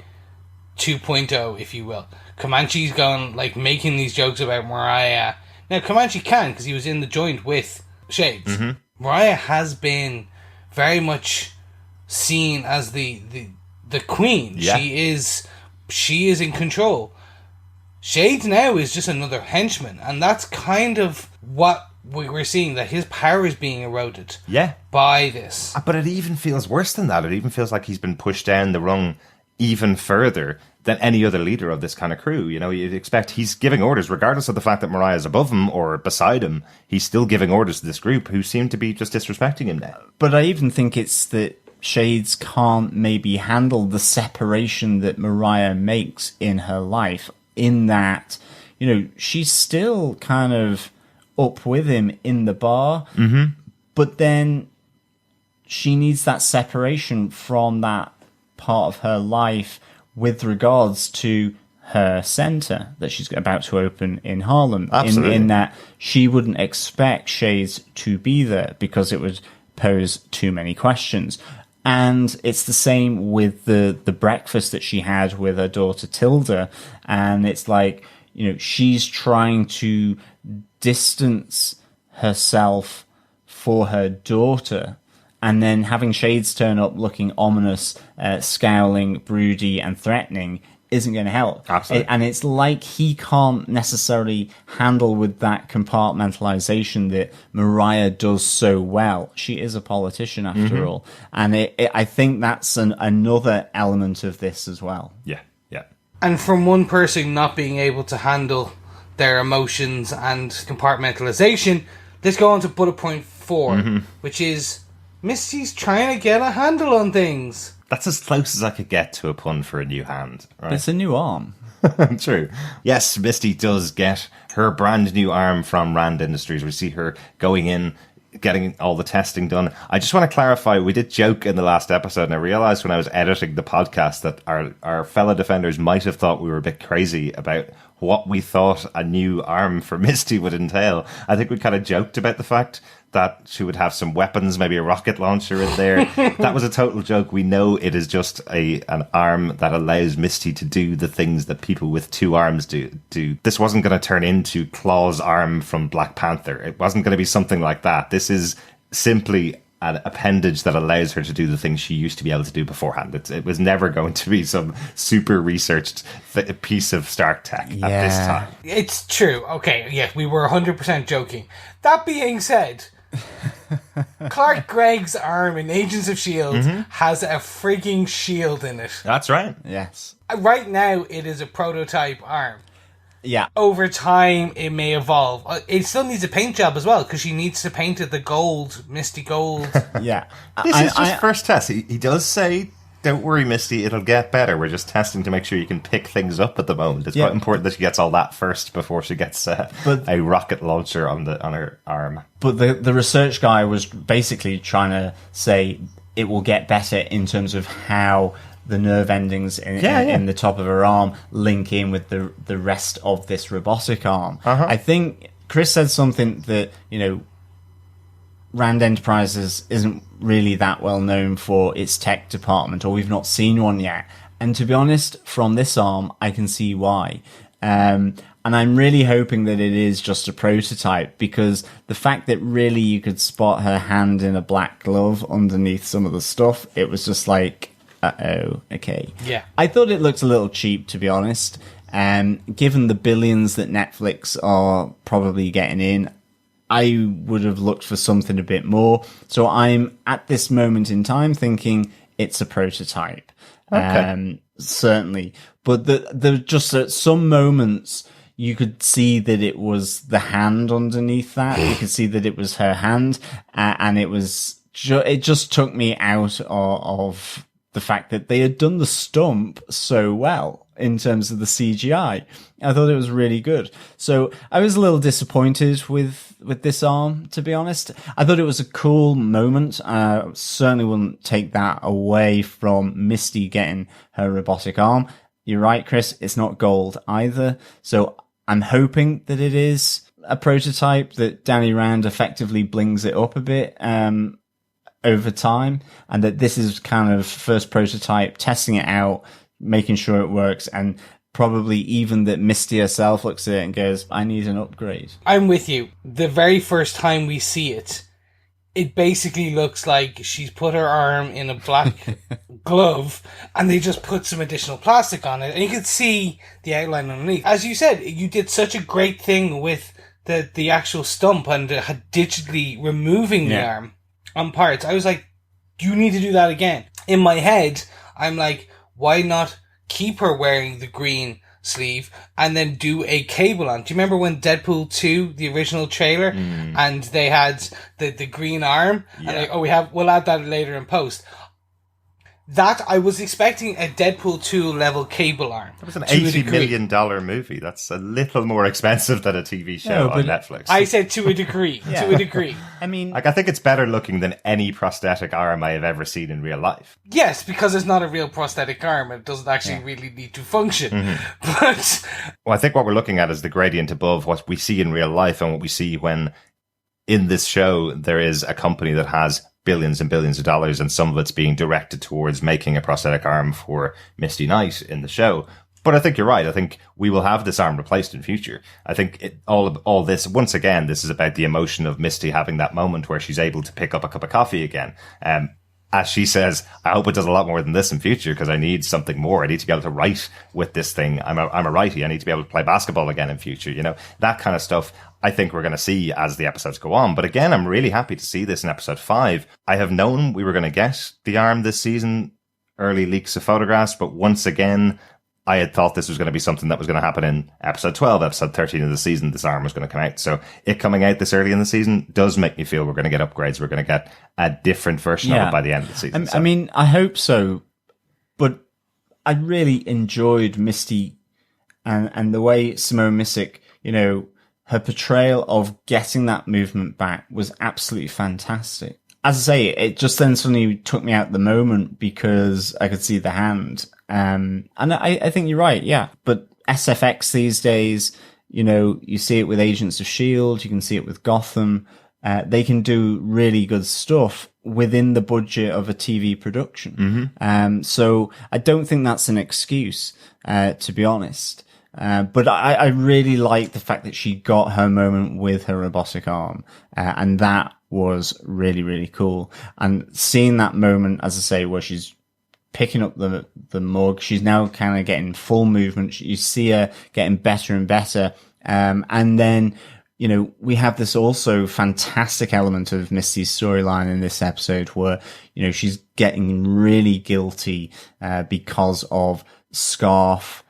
2.0, if you will. Comanche's gone, making these jokes about Mariah. Now, Comanche can, because he was in the joint with Shades. Mariah has been very much seen as the queen. Yeah. She is in control. Shades now is just another henchman, and that's kind of what we're seeing, that his power is being eroded by this. But it even feels worse than that. It even feels like he's been pushed down the rung even further than any other leader of this kind of crew. You'd expect he's giving orders, regardless of the fact that Mariah's above him or beside him. He's still giving orders to this group who seem to be just disrespecting him now. But I even think it's that Shades can't maybe handle the separation that Mariah makes in her life, in that, she's still kind of up with him in the bar, but then she needs that separation from that part of her life with regards to her center that she's about to open in Harlem. Absolutely. In that she wouldn't expect Shades to be there because it would pose too many questions. And it's the same with the breakfast that she had with her daughter Tilda. And it's like, she's trying to distance herself for her daughter. And then having Shades turn up looking ominous, scowling, broody, and threatening isn't going to help. Absolutely. And it's like he can't necessarily handle with that compartmentalization that Mariah does so well. She is a politician after all. And I think that's another element of this as well. Yeah. And from one person not being able to handle their emotions and compartmentalization, let's go on to bullet point 4, which is Misty's trying to get a handle on things. That's as close as I could get to a pun for a new hand. Right? It's a new arm. True. Yes, Misty does get her brand new arm from Rand Industries. We see her going in, getting all the testing done. I just want to clarify, we did joke in the last episode, and I realized when I was editing the podcast that our fellow defenders might have thought we were a bit crazy about what we thought a new arm for Misty would entail. I think we kind of joked about the fact that she would have some weapons, maybe a rocket launcher in there. That was a total joke. We know it is just an arm that allows Misty to do the things that people with two arms do. This wasn't going to turn into Claw's arm from Black Panther. It wasn't going to be something like that. This is simply an appendage that allows her to do the things she used to be able to do beforehand. It was never going to be some super researched piece of Stark tech at this time. It's true. Okay, yeah, we were 100% joking. That being said, Clark Gregg's arm in Agents of S.H.I.E.L.D. has a freaking shield in it. That's right. Yes. Right now, it is a prototype arm. Yeah. Over time, it may evolve. It still needs a paint job as well, because she needs to paint it the gold, misty gold. Yeah. This is just first test. He does say, don't worry, Misty, it'll get better. We're just testing to make sure you can pick things up at the moment. It's quite important that she gets all that first before she gets a rocket launcher on her arm. But the research guy was basically trying to say it will get better in terms of how the nerve endings in the top of her arm link in with the rest of this robotic arm. I think Chris said something that, Rand Enterprises isn't really that well known for its tech department, or we've not seen one yet. And to be honest, from this arm, I can see why. And I'm really hoping that it is just a prototype, because the fact that really you could spot her hand in a black glove underneath some of the stuff, it was just like, uh-oh, okay. Yeah. I thought it looked a little cheap, to be honest. Given the billions that Netflix are probably getting in, I would have looked for something a bit more. So I'm at this moment in time thinking it's a prototype. Okay. Certainly. But the just at some moments you could see that it was the hand underneath that. You could see that it was her hand, and it just took me out of the fact that they had done the stump so well in terms of the CGI. I thought it was really good. So I was a little disappointed with this arm, to be honest. I thought it was a cool moment. Certainly wouldn't take that away from Misty getting her robotic arm. You're right, Chris. It's not gold either. So I'm hoping that it is a prototype, that Danny Rand effectively blings it up a bit, over time, and that this is kind of first prototype, testing it out, making sure it works, and probably even that Misty herself looks at it and goes, I need an upgrade. I'm with you. The very first time we see it, it basically looks like she's put her arm in a black glove and they just put some additional plastic on it, and you can see the outline underneath. As you said, you did such a great thing with the actual stump and digitally removing the arm on parts. I was like, you need to do that again. In my head, I'm like, why not keep her wearing the green sleeve and then do a cable on? Do you remember when Deadpool 2, the original trailer, and they had the green arm? Yeah. And like, we'll add that later in post. That, I was expecting a Deadpool 2 level cable arm. It was an $80 million movie. That's a little more expensive than a TV show on Netflix. I said to a degree. Yeah. To a degree. I mean, Like, I think it's better looking than any prosthetic arm I have ever seen in real life. Yes, because it's not a real prosthetic arm. It doesn't actually really need to function. But Well, I think what we're looking at is the gradient above what we see in real life and what we see when in this show there is a company that has billions and billions of dollars, and some of it's being directed towards making a prosthetic arm for Misty Knight in the show. But I think you're right. I think we will have this arm replaced in future. I think all this, once again, this is about the emotion of Misty having that moment where she's able to pick up a cup of coffee again. As she says, I hope it does a lot more than this in future, because I need something more. I need to be able to write with this thing. I'm a righty. I need to be able to play basketball again in future. You know, that kind of stuff I think we're going to see as the episodes go on. But again, I'm really happy to see this in episode 5. I have known we were going to get the arm this season, early leaks of photographs, but once again, I had thought this was going to be something that was going to happen in episode 12, episode 13 of the season. This arm was going to come out. So it coming out this early in the season does make me feel we're going to get upgrades. We're going to get a different version of it by the end of the season. I mean, I hope so, but I really enjoyed Misty and the way Simone Missick, you know, her portrayal of getting that movement back was absolutely fantastic. As I say, it just then suddenly took me out the moment because I could see the hand. And I think you're right, yeah. But SFX these days, you know, you see it with Agents of S.H.I.E.L.D., you can see it with Gotham. They can do really good stuff within the budget of a TV production. So I don't think that's an excuse, to be honest. But I really like the fact that she got her moment with her robotic arm. And that was really, really cool. And seeing that moment, as I say, where she's picking up the mug, she's now kind of getting full movement. You see her getting better and better. And then, you know, we have this also fantastic element of Misty's storyline in this episode where, you know, she's getting really guilty, because of Scarf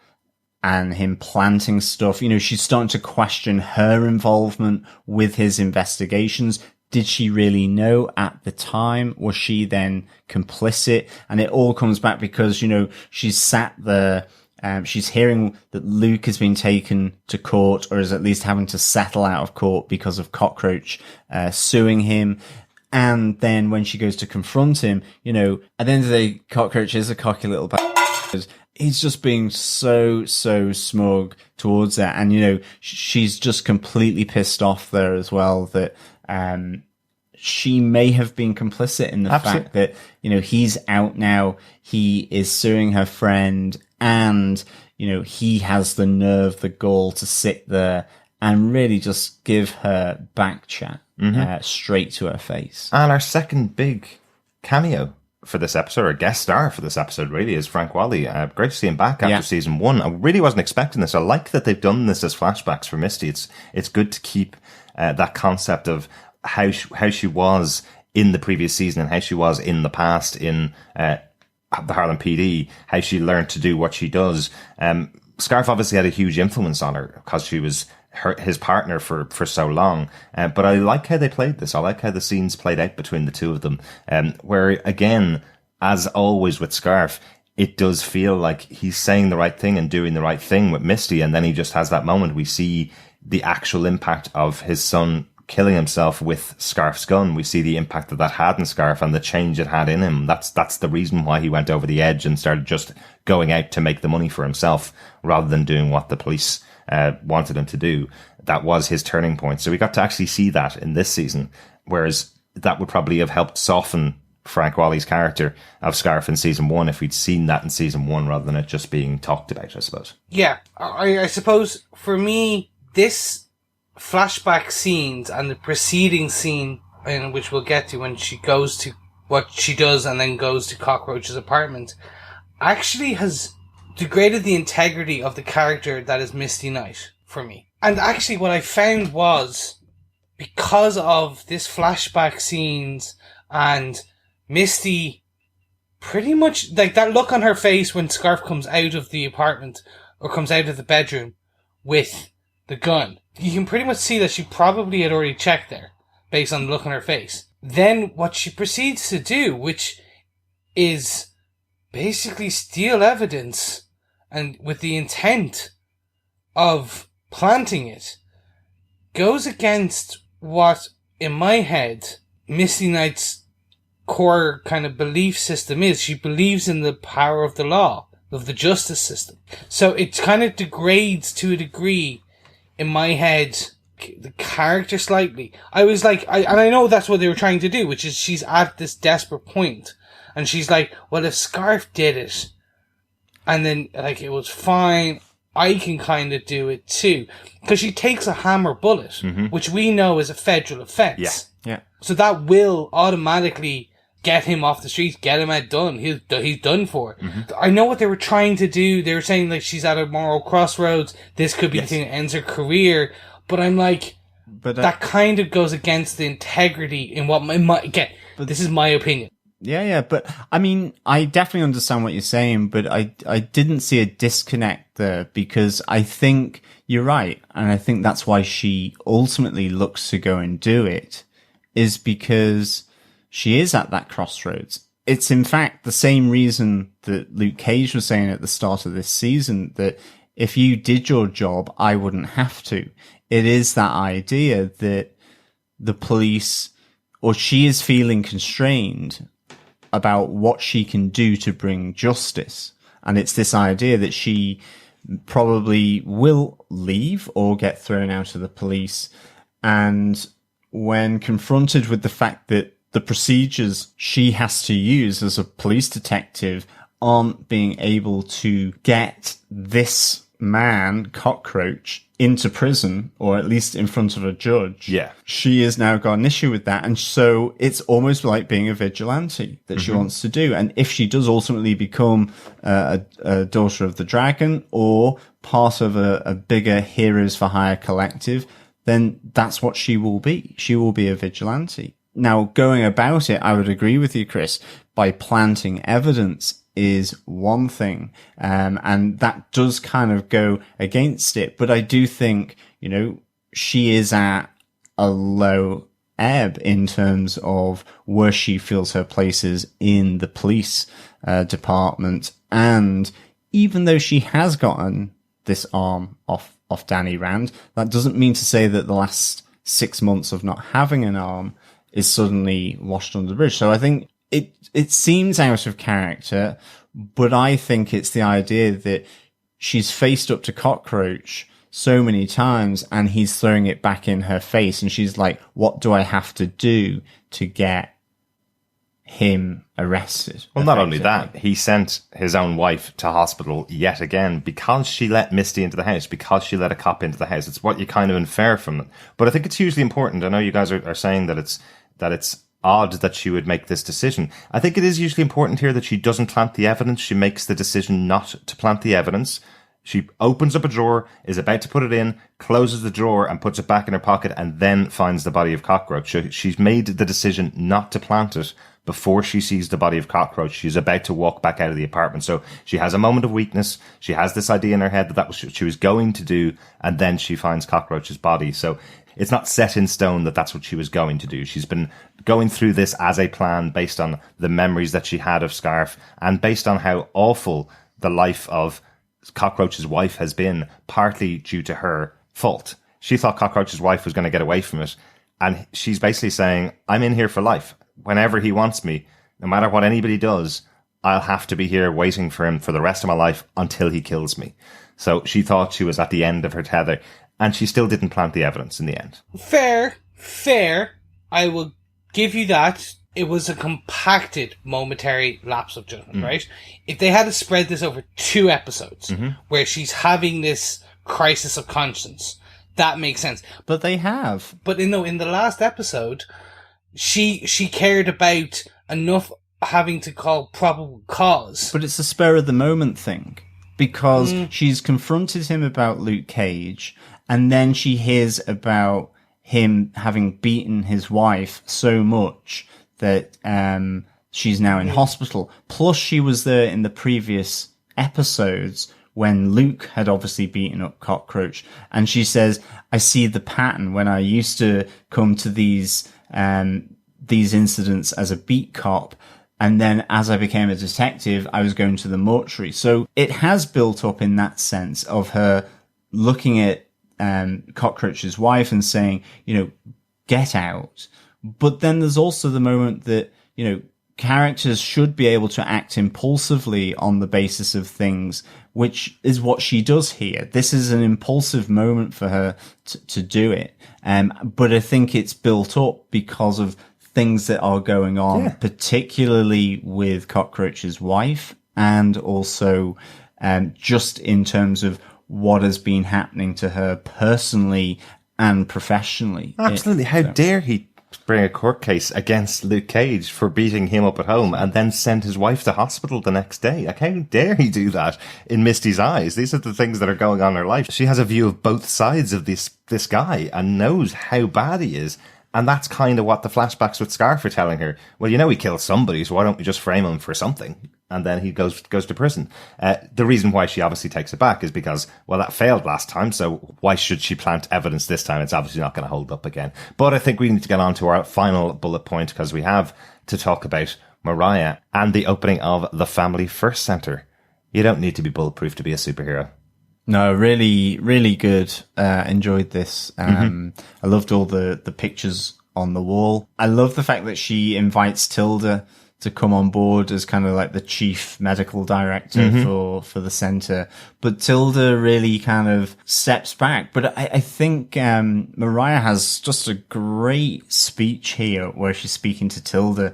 and him planting stuff. You know, she's starting to question her involvement with his investigations. Did she really know at the time? Was she then complicit? And it all comes back because, you know, she's sat there, she's hearing that Luke has been taken to court, or is at least having to settle out of court because of Cockroach suing him. And then when she goes to confront him, you know, at the end of the day, Cockroach is a cocky little bastard. He's just being so smug towards her. And, you know, she's just completely pissed off there as well that, she may have been complicit in the fact that, you know, he's out now. He is suing her friend, and, you know, he has the nerve, the gall to sit there and really just give her back chat, straight to her face. And our second big cameo for this episode, or guest star for this episode, really, is Frank Wally. Great to see him back after Yeah. season 1. I really wasn't expecting this. I like that they've done this as flashbacks for Misty. It's good to keep that concept of how she was in the previous season and how she was in the past in the Harlem PD, how she learned to do what she does. Scarf obviously had a huge influence on her because she was his partner for so long. But I like how they played this. I like how the scenes played out between the two of them. Where, again, as always with Scarf, it does feel like he's saying the right thing and doing the right thing with Misty. And then he just has that moment. We see the actual impact of his son killing himself with Scarf's gun. We see the impact that had in Scarf and the change it had in him. That's the reason why he went over the edge and started just going out to make the money for himself rather than doing what the police wanted him to do. That was his turning point. So we got to actually see that in this season, whereas that would probably have helped soften Frank Wally's character of Scarf in season 1 if we'd seen that in season 1 rather than it just being talked about, I suppose. Yeah, I suppose for me, this flashback scenes and the preceding scene, in which we'll get to when she goes to what she does and then goes to Cockroach's apartment, actually has degraded the integrity of the character that is Misty Knight for me. And actually what I found was, because of this flashback scenes and Misty pretty much, like that look on her face when Scarf comes out of the apartment or comes out of the bedroom with the gun, you can pretty much see that she probably had already checked there based on the look on her face. Then what she proceeds to do, which is basically steal evidence and with the intent of planting it, goes against what, in my head, Misty Knight's core kind of belief system is. She believes in the power of the law, of the justice system. So it kind of degrades to a degree, in my head, the character slightly. I was like, and I know that's what they were trying to do, which is she's at this desperate point, and she's like, well, if Scarf did it, and then, like, it was fine, I can kind of do it too. Because she takes a hammer bullet, which we know is a federal offence. Yeah. So that will automatically get him off the streets, get him done. He's done for. I know what they were trying to do. They were saying, like, she's at a moral crossroads. This could be the thing that ends her career. But I'm like, that kind of goes against the integrity in what again, this is my opinion. Yeah, but I mean, I definitely understand what you're saying, but I didn't see a disconnect there, because I think you're right. And I think that's why she ultimately looks to go and do it, is because she is at that crossroads. It's in fact the same reason that Luke Cage was saying at the start of this season that if you did your job, I wouldn't have to. It is that idea that the police, or she is feeling constrained about what she can do to bring justice. And it's this idea that she probably will leave or get thrown out of the police. And when confronted with the fact that the procedures she has to use as a police detective aren't being able to get this man, Cockroach, into prison, or at least in front of a judge. Yeah. She has now got an issue with that. And so it's almost like being a vigilante that she wants to do. And if she does ultimately become a daughter of the dragon or part of a bigger Heroes for Hire collective, then that's what she will be. She will be a vigilante. Now, going about it, I would agree with you, Chris, by planting evidence is one thing. And that does kind of go against it. But I do think, she is at a low ebb in terms of where she feels her place is in the police department. And even though she has gotten this arm off Danny Rand, that doesn't mean to say that the last 6 months of not having an arm is suddenly washed under the bridge. So I think it seems out of character, but I think it's the idea that she's faced up to Cockroach so many times and he's throwing it back in her face, and she's like, what do I have to do to get him arrested? Well, not only that, he sent his own wife to hospital yet again because she let Misty into the house, because she let a cop into the house. It's what you kind of infer from it. But I think it's hugely important. I know you guys are saying that it's odd that she would make this decision. I think it is usually important here that she doesn't plant the evidence. She makes the decision not to plant the evidence. She opens up a drawer, is about to put it in, closes the drawer and puts it back in her pocket, and then finds the body of Cockroach. So she's made the decision not to plant it before she sees the body of Cockroach. She's about to walk back out of the apartment. So she has a moment of weakness. She has this idea in her head that that was what she was going to do, and then she finds Cockroach's body. So it's not set in stone that that's what she was going to do. She's been going through this as a plan based on the memories that she had of Scarf and based on how awful the life of Cockroach's wife has been, partly due to her fault. She thought Cockroach's wife was going to get away from it. And she's basically saying, I'm in here for life. Whenever he wants me, no matter what anybody does, I'll have to be here waiting for him for the rest of my life until he kills me. So she thought she was at the end of her tether. And she still didn't plant the evidence in the end. Fair. I will give you that. It was a compacted momentary lapse of judgment, right? If they had to spread this over 2 episodes, where she's having this crisis of conscience, that makes sense. But they have. But in the last episode, she cared about enough having to call probable cause. But it's a spur of the moment thing. Because she's confronted him about Luke Cage, and then she hears about him having beaten his wife so much that she's now in hospital. Plus, she was there in the previous episodes when Luke had obviously beaten up Cockroach. And she says, I see the pattern when I used to come to these incidents as a beat cop. And then as I became a detective, I was going to the mortuary. So it has built up in that sense of her looking at Cockroach's wife and saying, get out. But then there's also the moment that, characters should be able to act impulsively on the basis of things, which is what she does here. This is an impulsive moment for her to do it. But I think it's built up because of things that are going on, particularly with Cockroach's wife, and also just in terms of what has been happening to her personally and professionally. Absolutely. How dare he bring a court case against Luke Cage for beating him up at home and then send his wife to hospital the next day? Like, how dare he do that in Misty's eyes? These are the things that are going on in her life. She has a view of both sides of this guy and knows how bad he is. And that's kind of what the flashbacks with Scarf are telling her. Well, he killed somebody, so why don't we just frame him for something? And then he goes to prison. The reason why she obviously takes it back is because, well, that failed last time, so why should she plant evidence this time? It's obviously not going to hold up again. But I think we need to get on to our final bullet point, because we have to talk about Mariah and the opening of the Family First Centre. You don't need to be bulletproof to be a superhero. No, really, really good. Enjoyed this. I loved all the pictures on the wall. I love the fact that she invites Tilda to come on board as kind of like the chief medical director for the center. But Tilda really kind of steps back. But I think Mariah has just a great speech here where she's speaking to Tilda,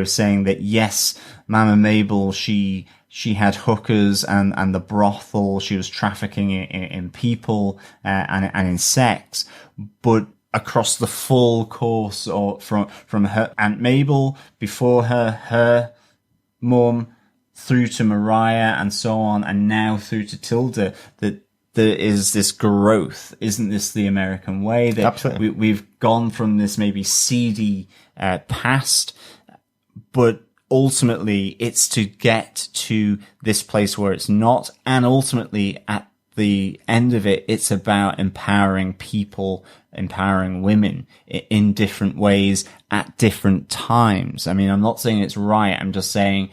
saying that yes, Mama Mabel, she had hookers and the brothel. She was trafficking in people and in sex, but across the full course, or from her Aunt Mabel before her mum through to Mariah and so on, and now through to Tilda, that there is this growth. Isn't this the American way? That Absolutely. We've gone from this maybe seedy past, but ultimately it's to get to this place where it's not. And ultimately at the end of it, it's about empowering people, empowering women in different ways at different times. I mean, I'm not saying it's right. I'm just saying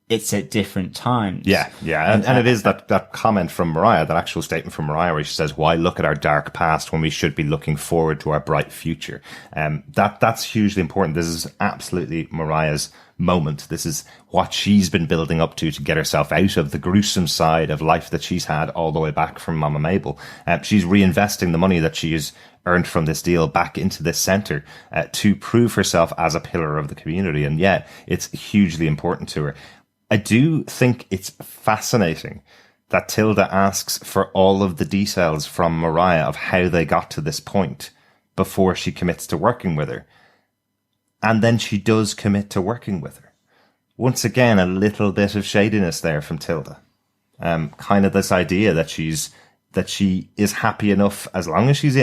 it's at different times. Yeah. And it is that comment from Mariah, that actual statement from Mariah where she says, why look at our dark past when we should be looking forward to our bright future? That's hugely important. This is absolutely Mariah's moment. This is what she's been building up to get herself out of the gruesome side of life that she's had all the way back from Mama Mabel. She's reinvesting the money that she has earned from this deal back into this centre to prove herself as a pillar of the community. And yeah, it's hugely important to her. I do think it's fascinating that Tilda asks for all of the details from Mariah of how they got to this point before she commits to working with her. And then she does commit to working with her. Once again, a little bit of shadiness there from Tilda. Kind of this idea that she is happy enough as long as she's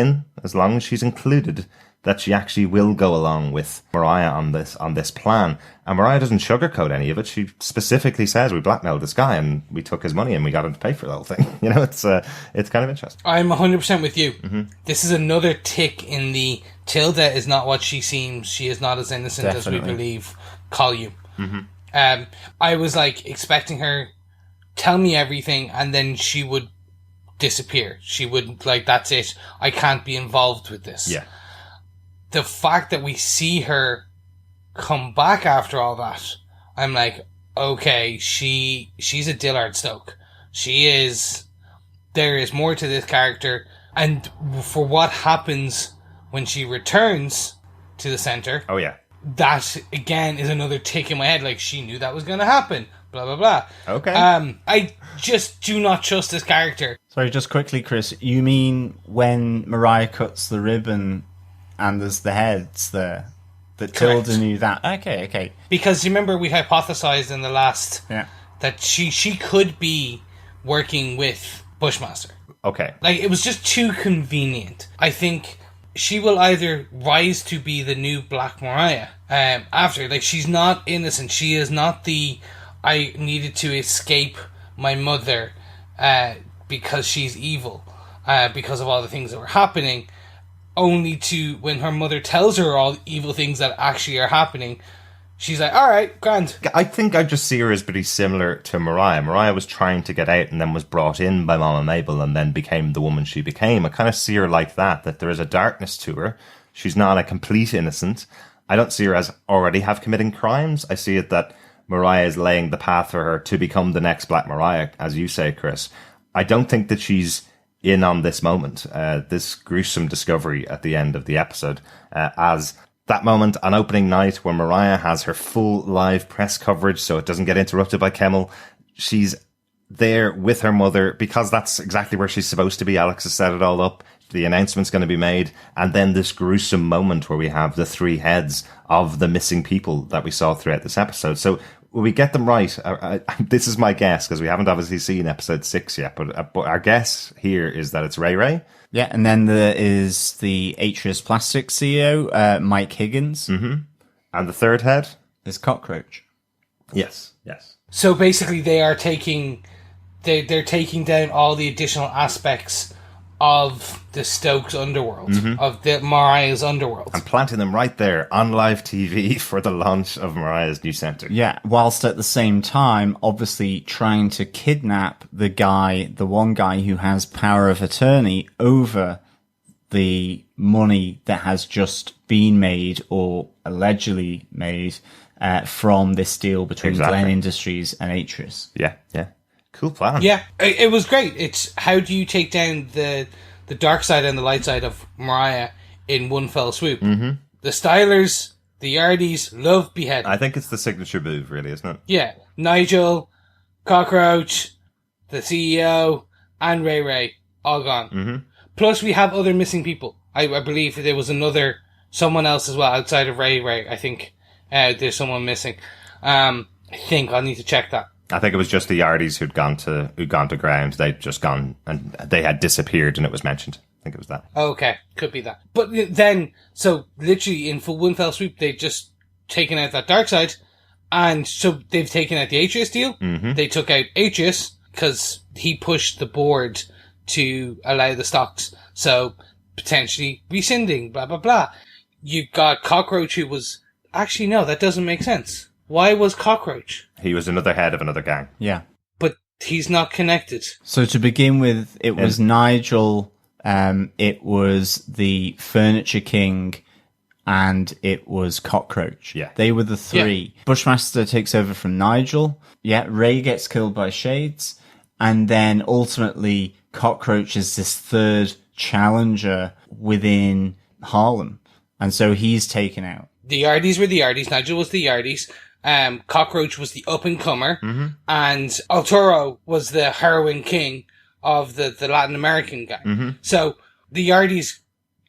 included, that she actually will go along with Mariah on this plan. And Mariah doesn't sugarcoat any of it. She specifically says, we blackmailed this guy and we took his money and we got him to pay for the whole thing. You know, it's kind of interesting. I'm 100% with you. Mm-hmm. This is another tick in the Tilda is not what she seems. She is not as innocent Definitely. as we believe. Call you. Mm-hmm. I was like expecting her tell me everything and then she would disappear. She would like, that's it. I can't be involved with this. Yeah. The fact that we see her come back after all that, I'm like, okay, she's a Dillard Stoke. There is more to this character. And for what happens when she returns to the center. Oh, yeah. That, again, is another tick in my head. Like, she knew that was going to happen. Blah, blah, blah. Okay. I just do not trust this character. Sorry, just quickly, Chris. You mean when Mariah cuts the ribbon and there's the heads there? That Correct. Tilda knew that. Okay. Because you remember we hypothesized in the last that she could be working with Bushmaster. Okay. Like, it was just too convenient. I think she will either rise to be the new Black Mariah after. Like, she's not innocent. She is not the I needed to escape my mother because she's evil, because of all the things that were happening, only to, when her mother tells her all the evil things that actually are happening, she's like, alright, grand. I think I just see her as pretty similar to Mariah. Mariah was trying to get out and then was brought in by Mama Mabel and then became the woman she became. I kind of see her like that there is a darkness to her. She's not a complete innocent. I don't see her as already committing crimes. I see it that Mariah is laying the path for her to become the next Black Mariah, as you say, Chris. I don't think that she's in on this moment, this gruesome discovery at the end of the episode, as that moment on opening night where Mariah has her full live press coverage so it doesn't get interrupted by Kemmel. She's there with her mother because that's exactly where she's supposed to be. Alex has set it all up. The announcement's going to be made. And then this gruesome moment where we have the three heads of the missing people that we saw throughout this episode. So will we get them right? This is my guess because we haven't obviously seen episode 6 yet, but our guess here is that it's Ray Ray. Yeah, and then there is the Atrius Plastics CEO, Mike Higgins. Mm-hmm. And the third head? Is Cockroach. Yes. So basically they are taking down all the additional aspects of the Stokes underworld, of the Mariah's underworld. And planting them right there on live TV for the launch of Mariah's new centre. Yeah, whilst at the same time, obviously trying to kidnap the one guy who has power of attorney over the money that has just been made or allegedly made from this deal between Glen Industries and Atrius. Yeah. Cool plan. Yeah, it was great. It's how do you take down the dark side and the light side of Mariah in one fell swoop? Mm-hmm. The Stylers, the Yardies, love beheading. I think it's the signature move, really, isn't it? Yeah. Nigel, Cockroach, the CEO, and Ray Ray, all gone. Mm-hmm. Plus, we have other missing people. I believe there was someone else as well, outside of Ray Ray. I think there's someone missing. I think I'll need to check that. I think it was just the Yardies who'd gone to ground. They'd just gone and they had disappeared, and it was mentioned. I think it was that. Okay, could be that. But then, so literally in full one fell swoop, they've just taken out that dark side, and so they've taken out the Atrius deal. Mm-hmm. They took out Atrius because he pushed the board to allow the stocks. So potentially rescinding, blah blah blah. You got Cockroach, who was actually no, that doesn't make sense. Why was Cockroach? He was another head of another gang. Yeah. But he's not connected. So to begin with, it was Nigel, it was the Furniture King, and it was Cockroach. Yeah. They were the three. Yeah. Bushmaster takes over from Nigel. Yeah, Ray gets killed by Shades. And then ultimately, Cockroach is this third challenger within Harlem. And so he's taken out. The Yardies were the Yardies. Nigel was the Yardies. Cockroach was the up-and-comer, and Arturo was the heroin king of the Latin American guy. Mm-hmm. So the Yardies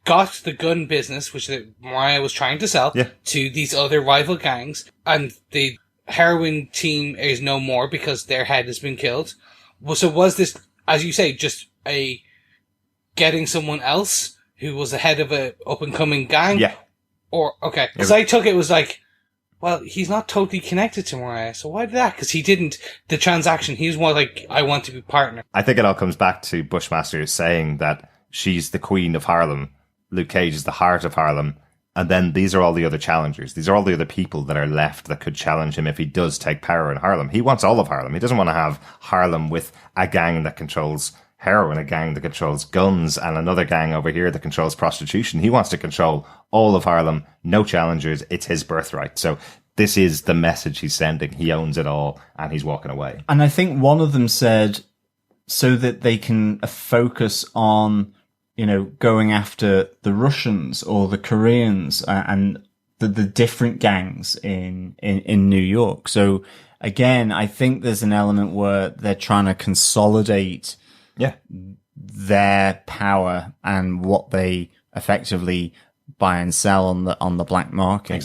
got the gun business, which Mariah was trying to sell, to these other rival gangs, and the heroin team is no more because their head has been killed. Well, so was this, as you say, just getting someone else who was the head of a up-and-coming gang? Yeah. Or, okay. Because I took it was like, well, he's not totally connected to Mariah, so why did that? Because he didn't, the transaction, he was more like, I want to be partner. I think it all comes back to Bushmaster saying that she's the queen of Harlem, Luke Cage is the heart of Harlem, and then these are all the other challengers. These are all the other people that are left that could challenge him if he does take power in Harlem. He wants all of Harlem. He doesn't want to have Harlem with a gang that controls heroin, a gang that controls guns, and another gang over here that controls prostitution. He wants to control all of Harlem, no challengers. It's his birthright. So this is the message he's sending. He owns it all, and he's walking away. And I think one of them said, so that they can focus on, you know, going after the Russians or the Koreans and the different gangs in New York. So again, I think there's an element where they're trying to consolidate their power and what they effectively buy and sell on the black market.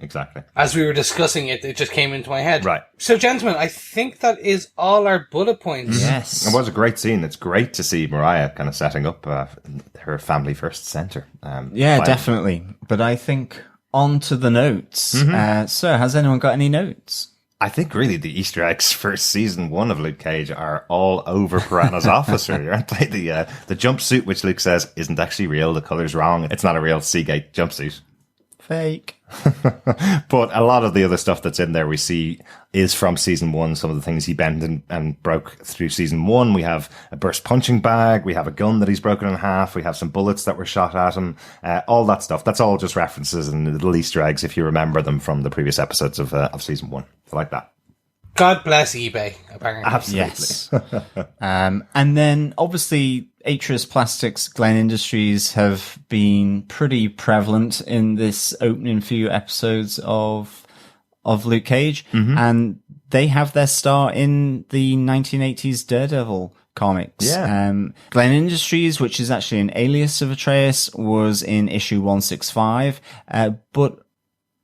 Exactly. As we were discussing it, it just came into my head. Right. So, gentlemen, I think that is all our bullet points. Yes. It was a great scene. It's great to see Mariah kind of setting up her family first center. Definitely. But I think on to the notes. So, has anyone got any notes? I think really the Easter eggs for season 1 of Luke Cage are all over Piranha's officer, aren't they? The jumpsuit, which Luke says isn't actually real. The color's wrong. It's not a real Seagate jumpsuit. Fake. But a lot of the other stuff that's in there we see is from season 1. Some of the things he bent and broke through season 1. We have a burst punching bag. We have a gun that he's broken in half. We have some bullets that were shot at him. All that stuff. That's all just references and little Easter eggs if you remember them from the previous episodes of season 1. So like that. God bless eBay, apparently. Absolutely. Yes. And then obviously Atrius Plastics, Glen Industries have been pretty prevalent in this opening few episodes of Luke Cage. And they have their start in the 1980s Daredevil comics. Yeah. Glen Industries, which is actually an alias of Atreus, was in issue 165. But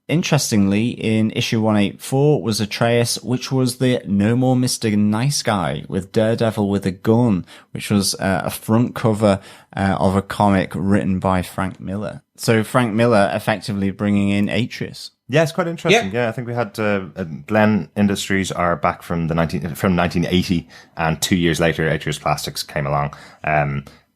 interestingly, in issue 184 was Atreus, which was the No More Mr. Nice Guy with Daredevil with a gun, which was a front cover of a comic written by Frank Miller. So Frank Miller effectively bringing in Atrius. Yeah, it's quite interesting. Yeah, I think we had Glen Industries are back from 1980, and 2 years later, Atrius Plastics came along.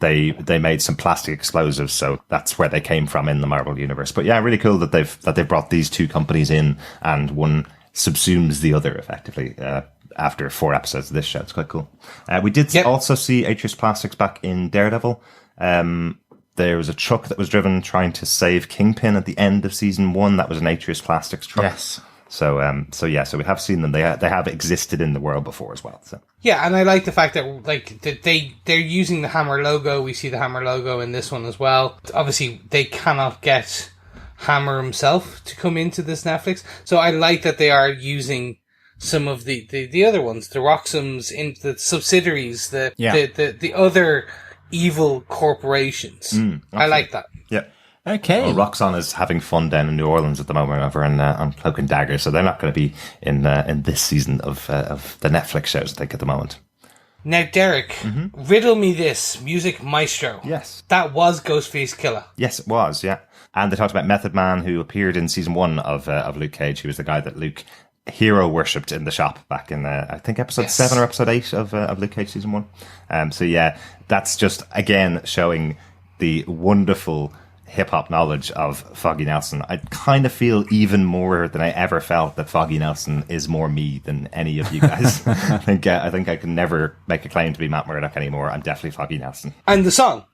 They made some plastic explosives, so that's where they came from in the Marvel universe. But yeah, really cool that they've brought these two companies in, and one subsumes the other effectively after 4 episodes of this show. It's quite cool. We did also see Atrius Plastics back in Daredevil. There was a truck that was driven trying to save Kingpin at the end of season 1. That was an Atrius Plastics truck. Yes. So we have seen them. They have existed in the world before as well. So yeah, and I like the fact that they're using the Hammer logo. We see the Hammer logo in this one as well. Obviously, they cannot get Hammer himself to come into this Netflix, so I like that they are using some of the other ones, the Roxhams, in the subsidiaries, the other evil corporations. I like that. Yeah. Okay. Well, Roxxon is having fun down in New Orleans at the moment over on Cloak and Dagger, so they're not going to be in this season of the Netflix shows, I think, at the moment. Now, Derek, riddle me this. Music Maestro. Yes. That was Ghostface Killer. Yes, it was, yeah. And they talked about Method Man, who appeared in season 1 of Luke Cage, who was the guy that Luke hero worshipped in the shop back in, I think, episode 7 or episode 8 of Luke Cage season 1. So yeah, that's just, again, showing the wonderful hip-hop knowledge of Foggy Nelson. I kind of feel even more than I ever felt that Foggy Nelson is more me than any of you guys. I think I can never make a claim to be Matt Murdock anymore. I'm definitely Foggy Nelson. And the song?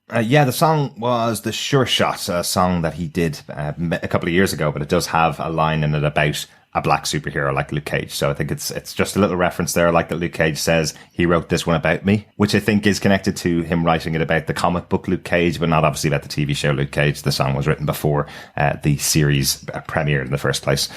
The song was The Sure Shot, a song that he did a couple of years ago, but it does have a line in it about a black superhero like Luke Cage. So I think it's just a little reference there, like that Luke Cage says, he wrote this one about me, which I think is connected to him writing it about the comic book Luke Cage, but not obviously about the TV show Luke Cage. The song was written before the series premiered in the first place.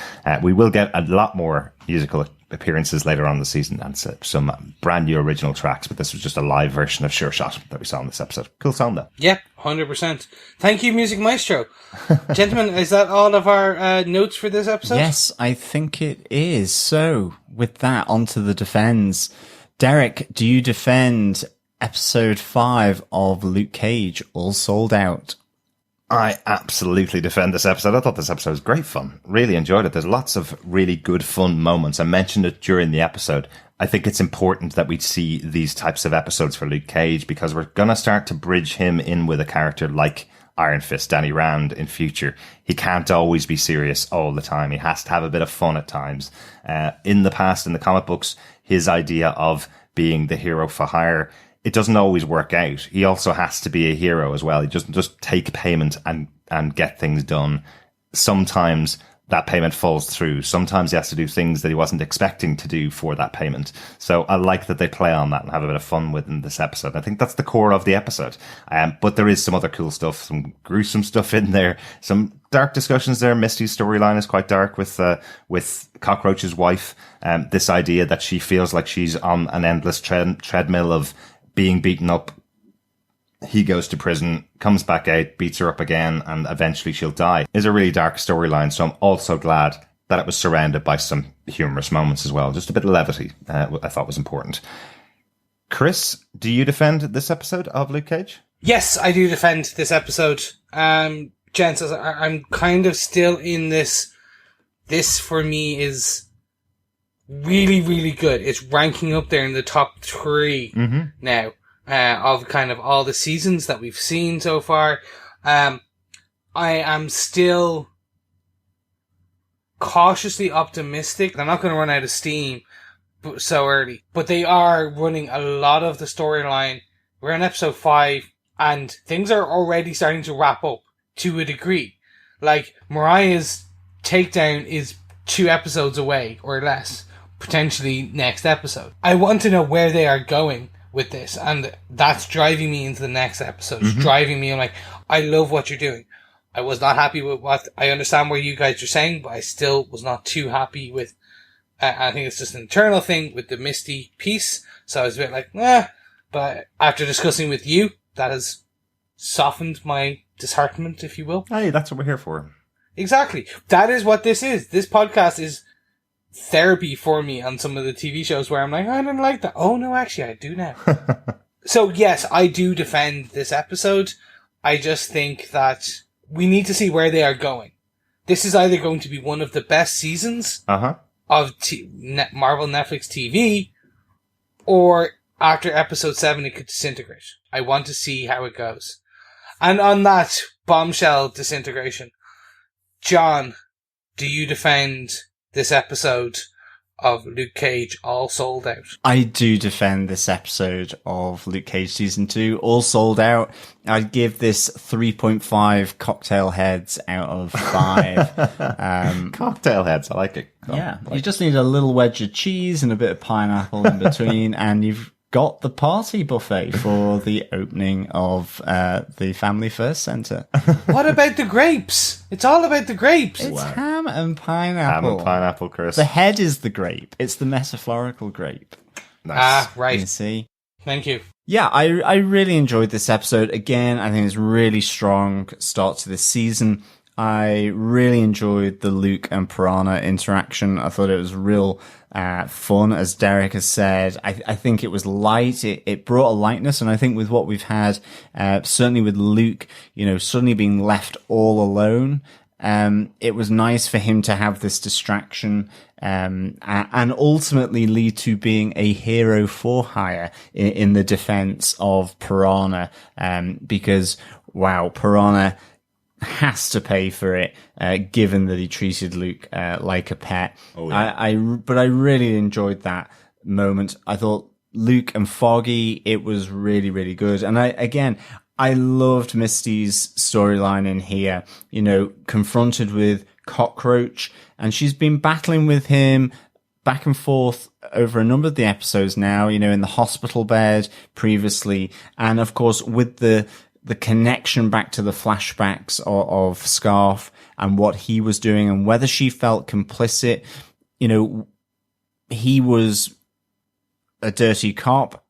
We will get a lot more musical appearances later on in the season and some brand new original tracks, but this was just a live version of Sure Shot that we saw in this episode. Cool song though. Yeah, 100%. Thank you, Music Maestro. Gentlemen, is that all of our notes for this episode? Yes, I think it is. So, with that, onto the defends. Derek, do you defend episode 5 of Luke Cage, All Sold Out? I absolutely defend this episode. I thought this episode was great fun. Really enjoyed it. There's lots of really good fun moments. I mentioned it during the episode. I think it's important that we see these types of episodes for Luke Cage because we're going to start to bridge him in with a character like Iron Fist, Danny Rand, in future. He can't always be serious all the time. He has to have a bit of fun at times. In the past, in the comic books, his idea of being the hero for hire, it doesn't always work out. He also has to be a hero as well. He doesn't just take payment and get things done. Sometimes that payment falls through. Sometimes he has to do things that he wasn't expecting to do for that payment. So I like that they play on that and have a bit of fun within this episode. I think that's the core of the episode. But there is some other cool stuff, some gruesome stuff in there, some dark discussions there. Misty's storyline is quite dark with Cockroach's wife. This idea that she feels like she's on an endless treadmill of being beaten up. He goes to prison, comes back out, beats her up again, and eventually she'll die. Is a really dark storyline, so I'm also glad that it was surrounded by some humorous moments as well. Just a bit of levity, I thought was important. Chris, do you defend this episode of Luke Cage? Yes, I do defend this episode. Gents, I'm kind of still in this. This, for me, is really, really good. It's ranking up there in the top 3 now. Of kind of all the seasons that we've seen so far. I am still cautiously optimistic. I'm not going to run out of steam so early, but they are running a lot of the storyline. We're on episode 5 and things are already starting to wrap up to a degree. Like, Mariah's takedown is 2 episodes away or less, potentially next episode. I want to know where they are going with this, and that's driving me into the next episode. It's driving me. I'm like, I love what you're doing. I was not happy with what I understand what you guys are saying, but I still was not too happy with. I think it's just an internal thing with the Misty piece. So I was a bit like, but after discussing with you, that has softened my disheartenment, if you will. Hey, that's what we're here for. Exactly. That is what this is. This podcast is therapy for me on some of the TV shows where I'm like, I didn't like that. Oh no, actually I do now. So yes, I do defend this episode. I just think that we need to see where they are going. This is either going to be one of the best seasons of Marvel Netflix TV, or after episode 7 it could disintegrate. I want to see how it goes. And on that bombshell disintegration, John, do you defend this episode of Luke Cage, All Sold Out? I do defend this episode of Luke Cage Season 2, All Sold Out. I'd give this 3.5 cocktail heads out of 5. Cocktail heads, I like it. You just need a little wedge of cheese and a bit of pineapple in between, and you've got the party buffet for the opening of the Family First Centre. What about the grapes? It's all about the grapes. It's ham and pineapple. Ham and pineapple, Chris. The head is the grape. It's the metaphorical grape. Nice. Ah, right. You see? Thank you. Yeah, I really enjoyed this episode. Again, I think it's a really strong start to this season. I really enjoyed the Luke and Piranha interaction. I thought it was real fun, as Derek has said. I think it was light. It brought a lightness, and I think with what we've had, certainly with Luke, suddenly being left all alone, it was nice for him to have this distraction, and ultimately lead to being a hero for hire in the defense of Piranha, because, wow, Piranha has to pay for it, given that he treated Luke like a pet. Oh, yeah. But I really enjoyed that moment. I thought Luke and Foggy, it was really, really good. And I loved Misty's storyline in here, confronted with Cockroach, and she's been battling with him back and forth over a number of the episodes now, in the hospital bed previously. And of course, with the connection back to the flashbacks of Scarf and what he was doing and whether she felt complicit, he was a dirty cop,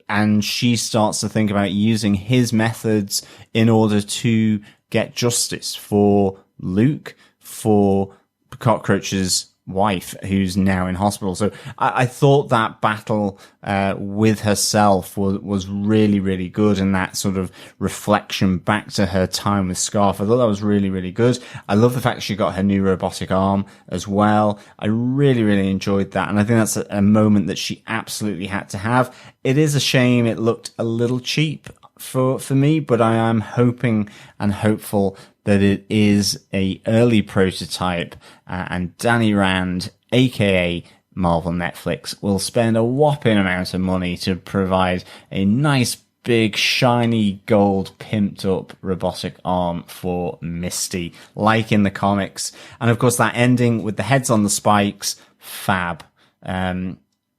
and she starts to think about using his methods in order to get justice for Luke, for Cockroach's wife, who's now in hospital. So I thought that battle with herself was really, really good, and that sort of reflection back to her time with Scarf. I thought that was really, really good. I love the fact she got her new robotic arm as well. I really, really enjoyed that, and I think that's a moment that she absolutely had to have. It is a shame it looked a little cheap for me, but I am hoping and hopeful that it is a early prototype, and Danny Rand, aka Marvel Netflix, will spend a whopping amount of money to provide a nice big shiny gold pimped up robotic arm for Misty, like in the comics. And of course that ending with the heads on the spikes, fab.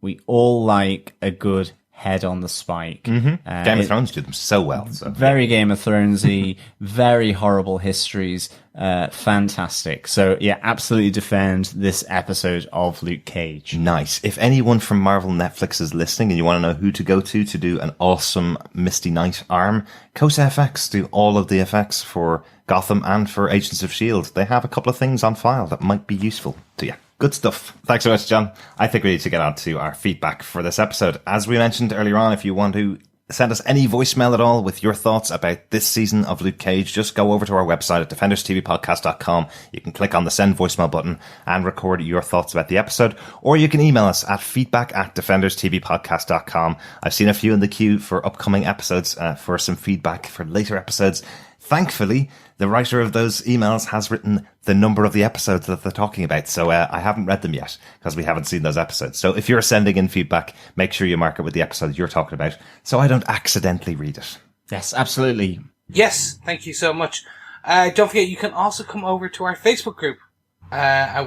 We all like a good head on the spike. Game of Thrones did them so well. So. Very Game of Thronesy, very horrible histories, fantastic. So yeah, absolutely defend this episode of Luke Cage. Nice. If anyone from Marvel Netflix is listening and you want to know who to go to do an awesome Misty Knight arm, Cosa FX do all of the effects for Gotham and for Agents of S.H.I.E.L.D. They have a couple of things on file that might be useful to you. Good stuff. Thanks so much, John. I think we need to get on to our feedback for this episode. As we mentioned earlier on, if you want to send us any voicemail at all with your thoughts about this season of Luke Cage, just go over to our website at defenderstvpodcast.com. You can click on the send voicemail button and record your thoughts about the episode, or you can email us at feedback@defenderstvpodcast.com. I've seen a few in the queue for upcoming episodes, for some feedback for later episodes. Thankfully, the writer of those emails has written the number of the episodes that they're talking about. So I haven't read them yet because we haven't seen those episodes. So if you're sending in feedback, make sure you mark it with the episode you're talking about so I don't accidentally read it. Yes, absolutely. Yes, thank you so much. Don't forget, you can also come over to our Facebook group,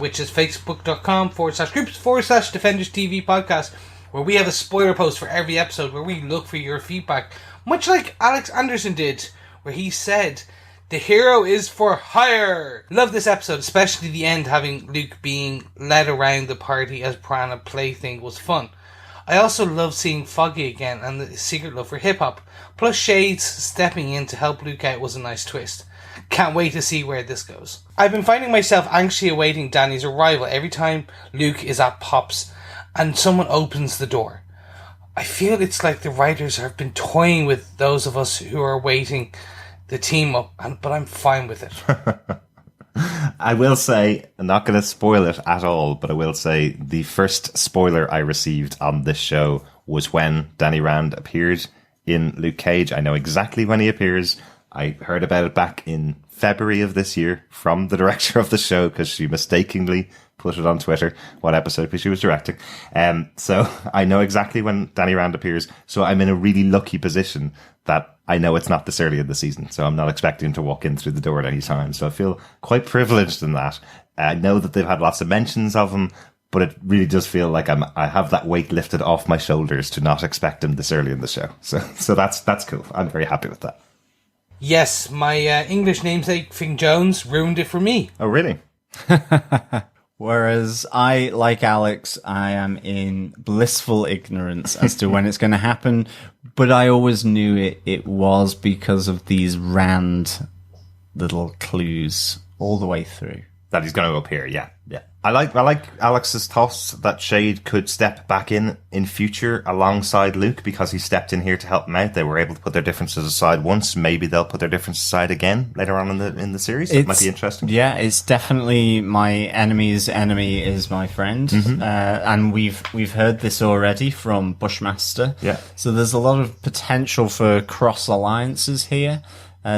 which is facebook.com/groups/Defenders TV podcast, where we have a spoiler post for every episode where we look for your feedback, much like Alex Anderson did, where he said, "The hero is for hire." Love this episode, especially the end, having Luke being led around the party as Piranha plaything was fun. I also love seeing Foggy again and the secret love for hip-hop. Plus Shades stepping in to help Luke out was a nice twist. Can't wait to see where this goes. I've been finding myself anxiously awaiting Danny's arrival every time Luke is at Pop's and someone opens the door. I feel it's like the writers have been toying with those of us who are waiting the team up, but I'm fine with it. I will say, I'm not going to spoil it at all, but I will say the first spoiler I received on this show was when Danny Rand appeared in Luke Cage. I know exactly when he appears. I heard about it back in February of this year from the director of the show because she mistakenly put it on Twitter what episode because she was directing. So I know exactly when Danny Rand appears. So I'm in a really lucky position that I know it's not this early in the season. So I'm not expecting him to walk in through the door at any time. So I feel quite privileged in that. I know that they've had lots of mentions of him, but it really does feel like I have that weight lifted off my shoulders to not expect him this early in the show. So that's cool. I'm very happy with that. Yes, my English namesake, Fing Jones, ruined it for me. Oh, really? Whereas I, like Alex, I am in blissful ignorance as to when it's going to happen, but I always knew it was because of these Rand little clues all the way through. That he's going to appear, yeah. I like Alex's toss that Shade could step back in future alongside Luke because he stepped in here to help him out. They were able to put their differences aside once. Maybe they'll put their differences aside again later on in the series. It might be interesting. Yeah, it's definitely my enemy's enemy is my friend, and we've heard this already from Bushmaster. Yeah. So there's a lot of potential for cross alliances here,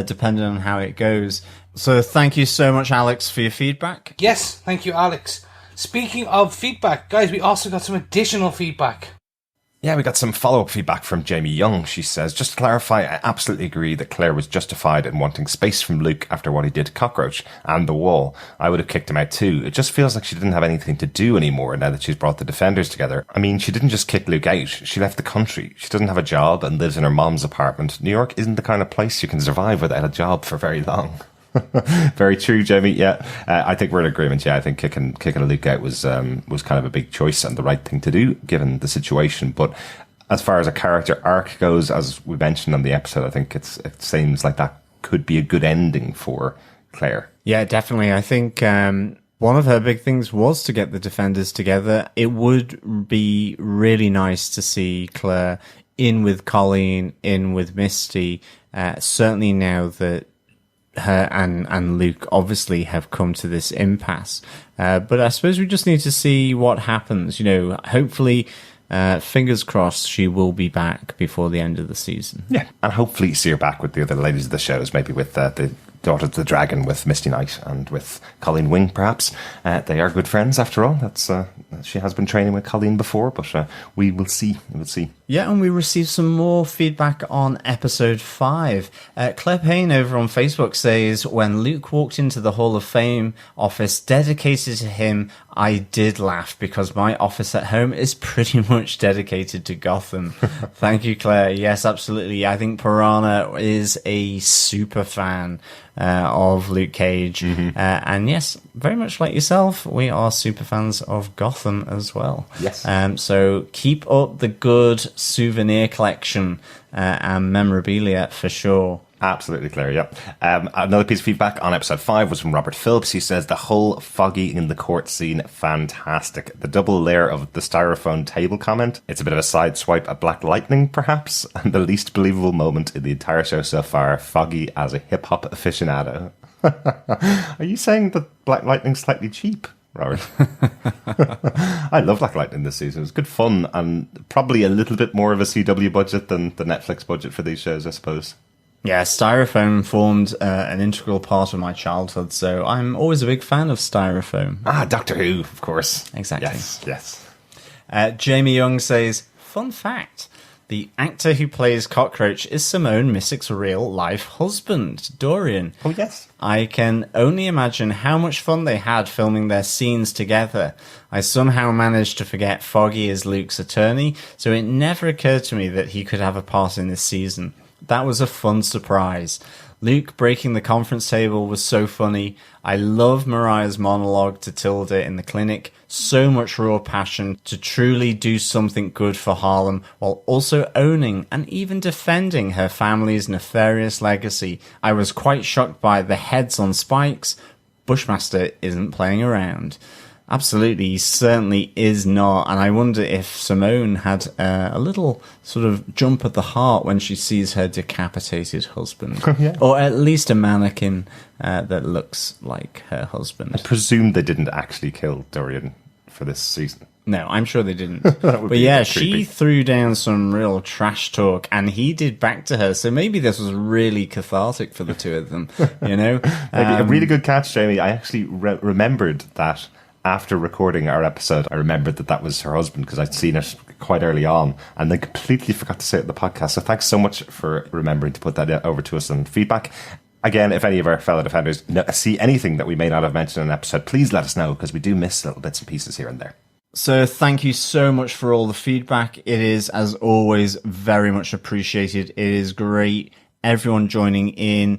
depending on how it goes. So thank you so much, Alex, for your feedback. Yes, thank you, Alex. Speaking of feedback, guys, we also got some additional feedback. Yeah, we got some follow-up feedback from Jamie Young. She says, just to clarify, I absolutely agree that Claire was justified in wanting space from Luke after what he did to Cockroach and the Wall. I would have kicked him out too. It just feels like she didn't have anything to do anymore now that she's brought the Defenders together. I mean, she didn't just kick Luke out. She left the country. She doesn't have a job and lives in her mom's apartment. New York isn't the kind of place you can survive without a job for very long. Very true, Jamie. Yeah, I think we're in agreement. Yeah, I think kicking Luke out was kind of a big choice and the right thing to do given the situation. But as far as a character arc goes, as we mentioned on the episode, I think it seems like that could be a good ending for Claire. Yeah, definitely. I think one of her big things was to get the Defenders together. It would be really nice to see Claire in with Colleen, in with Misty. Certainly now that her and Luke obviously have come to this impasse. But I suppose we just need to see what happens. Hopefully, fingers crossed, she will be back before the end of the season. Yeah, and hopefully see her back with the other ladies of the shows, maybe with the Daughter of the Dragon, with Misty Knight, and with Colleen Wing, perhaps. They are good friends, after all. She has been training with Colleen before, but we will see. We'll see. Yeah, and we received some more feedback on episode 5. Claire Payne over on Facebook says, when Luke walked into the Hall of Fame office dedicated to him, I did laugh because my office at home is pretty much dedicated to Gotham. Thank you, Claire. Yes, absolutely. I think Piranha is a super fan of Luke Cage. Mm-hmm. And yes, very much like yourself, we are super fans of Gotham as well. Yes. So keep up the good souvenir collection and memorabilia for sure. Absolutely, Claire, yeah. Another piece of feedback on episode 5 was from Robert Phillips. He says, the whole foggy in the court scene, fantastic. The double layer of the styrofoam table comment, it's a bit of a side swipe at Black Lightning, perhaps, and the least believable moment in the entire show so far, Foggy as a hip-hop aficionado. Are you saying that Black Lightning's slightly cheap, Robert? I love Black Lightning this season. It was good fun, and probably a little bit more of a CW budget than the Netflix budget for these shows, I suppose. Yeah, Styrofoam formed an integral part of my childhood, so I'm always a big fan of Styrofoam. Ah, Doctor Who, of course. Exactly. Yes. Jamie Young says, fun fact, the actor who plays Cockroach is Simone Missick's real-life husband, Dorian. Oh, yes. I can only imagine how much fun they had filming their scenes together. I somehow managed to forget Foggy is Luke's attorney, so it never occurred to me that he could have a part in this season. That was a fun surprise. Luke breaking the conference table was so funny. I love Mariah's monologue to Tilda in the clinic. So much raw passion to truly do something good for Harlem while also owning and even defending her family's nefarious legacy. I was quite shocked by the heads on spikes. Bushmaster isn't playing around. Absolutely, he certainly is not. And I wonder if Simone had a little sort of jump at the heart when she sees her decapitated husband. Yeah. Or at least a mannequin that looks like her husband. I presume they didn't actually kill Dorian for this season. No, I'm sure they didn't. But yeah, she threw down some real trash talk, and he did back to her. So maybe this was really cathartic for the two of them, you know? Maybe a really good catch, Jamie. I actually remembered that. After recording our episode, I remembered that was her husband because I'd seen it quite early on and then completely forgot to say it in the podcast. So thanks so much for remembering to put that over to us in feedback. Again, if any of our fellow defenders see anything that we may not have mentioned in an episode, please let us know because we do miss little bits and pieces here and there. So thank you so much for all the feedback. It is, as always, very much appreciated. It is great. Everyone joining in,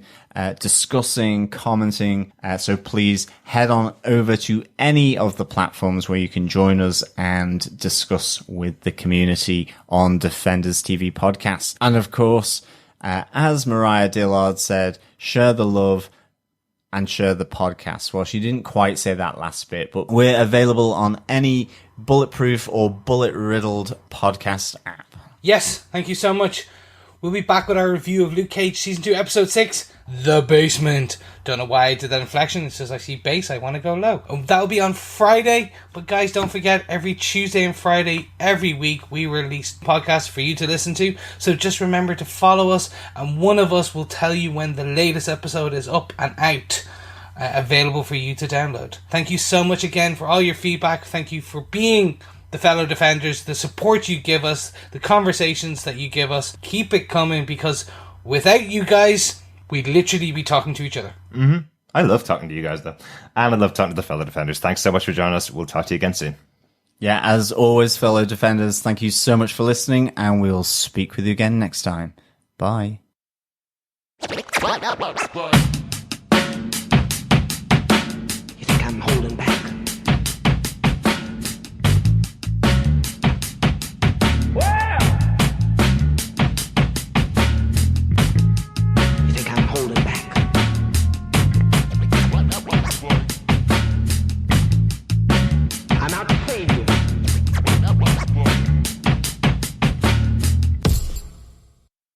discussing, commenting. So please head on over to any of the platforms where you can join us and discuss with the community on Defenders TV Podcast. And of course, as Mariah Dillard said, share the love and share the podcast. Well, she didn't quite say that last bit, but we're available on any bulletproof or bullet-riddled podcast app. Yes, thank you so much. We'll be back with our review of Luke Cage Season 2, Episode 6, The Basement. Don't know why I did that inflection. It's just I see bass, I want to go low. That'll be on Friday. But guys, don't forget, every Tuesday and Friday, every week, we release podcasts for you to listen to. So just remember to follow us, and one of us will tell you when the latest episode is up and out. Available for you to download. Thank you so much again for all your feedback. Thank you for being the fellow defenders, the support you give us, the conversations that you give us. Keep it coming because without you guys, we'd literally be talking to each other. Mm-hmm. I love talking to you guys though. And I love talking to the fellow defenders. Thanks so much for joining us. We'll talk to you again soon. Yeah, as always, fellow defenders, thank you so much for listening and we'll speak with you again next time. Bye.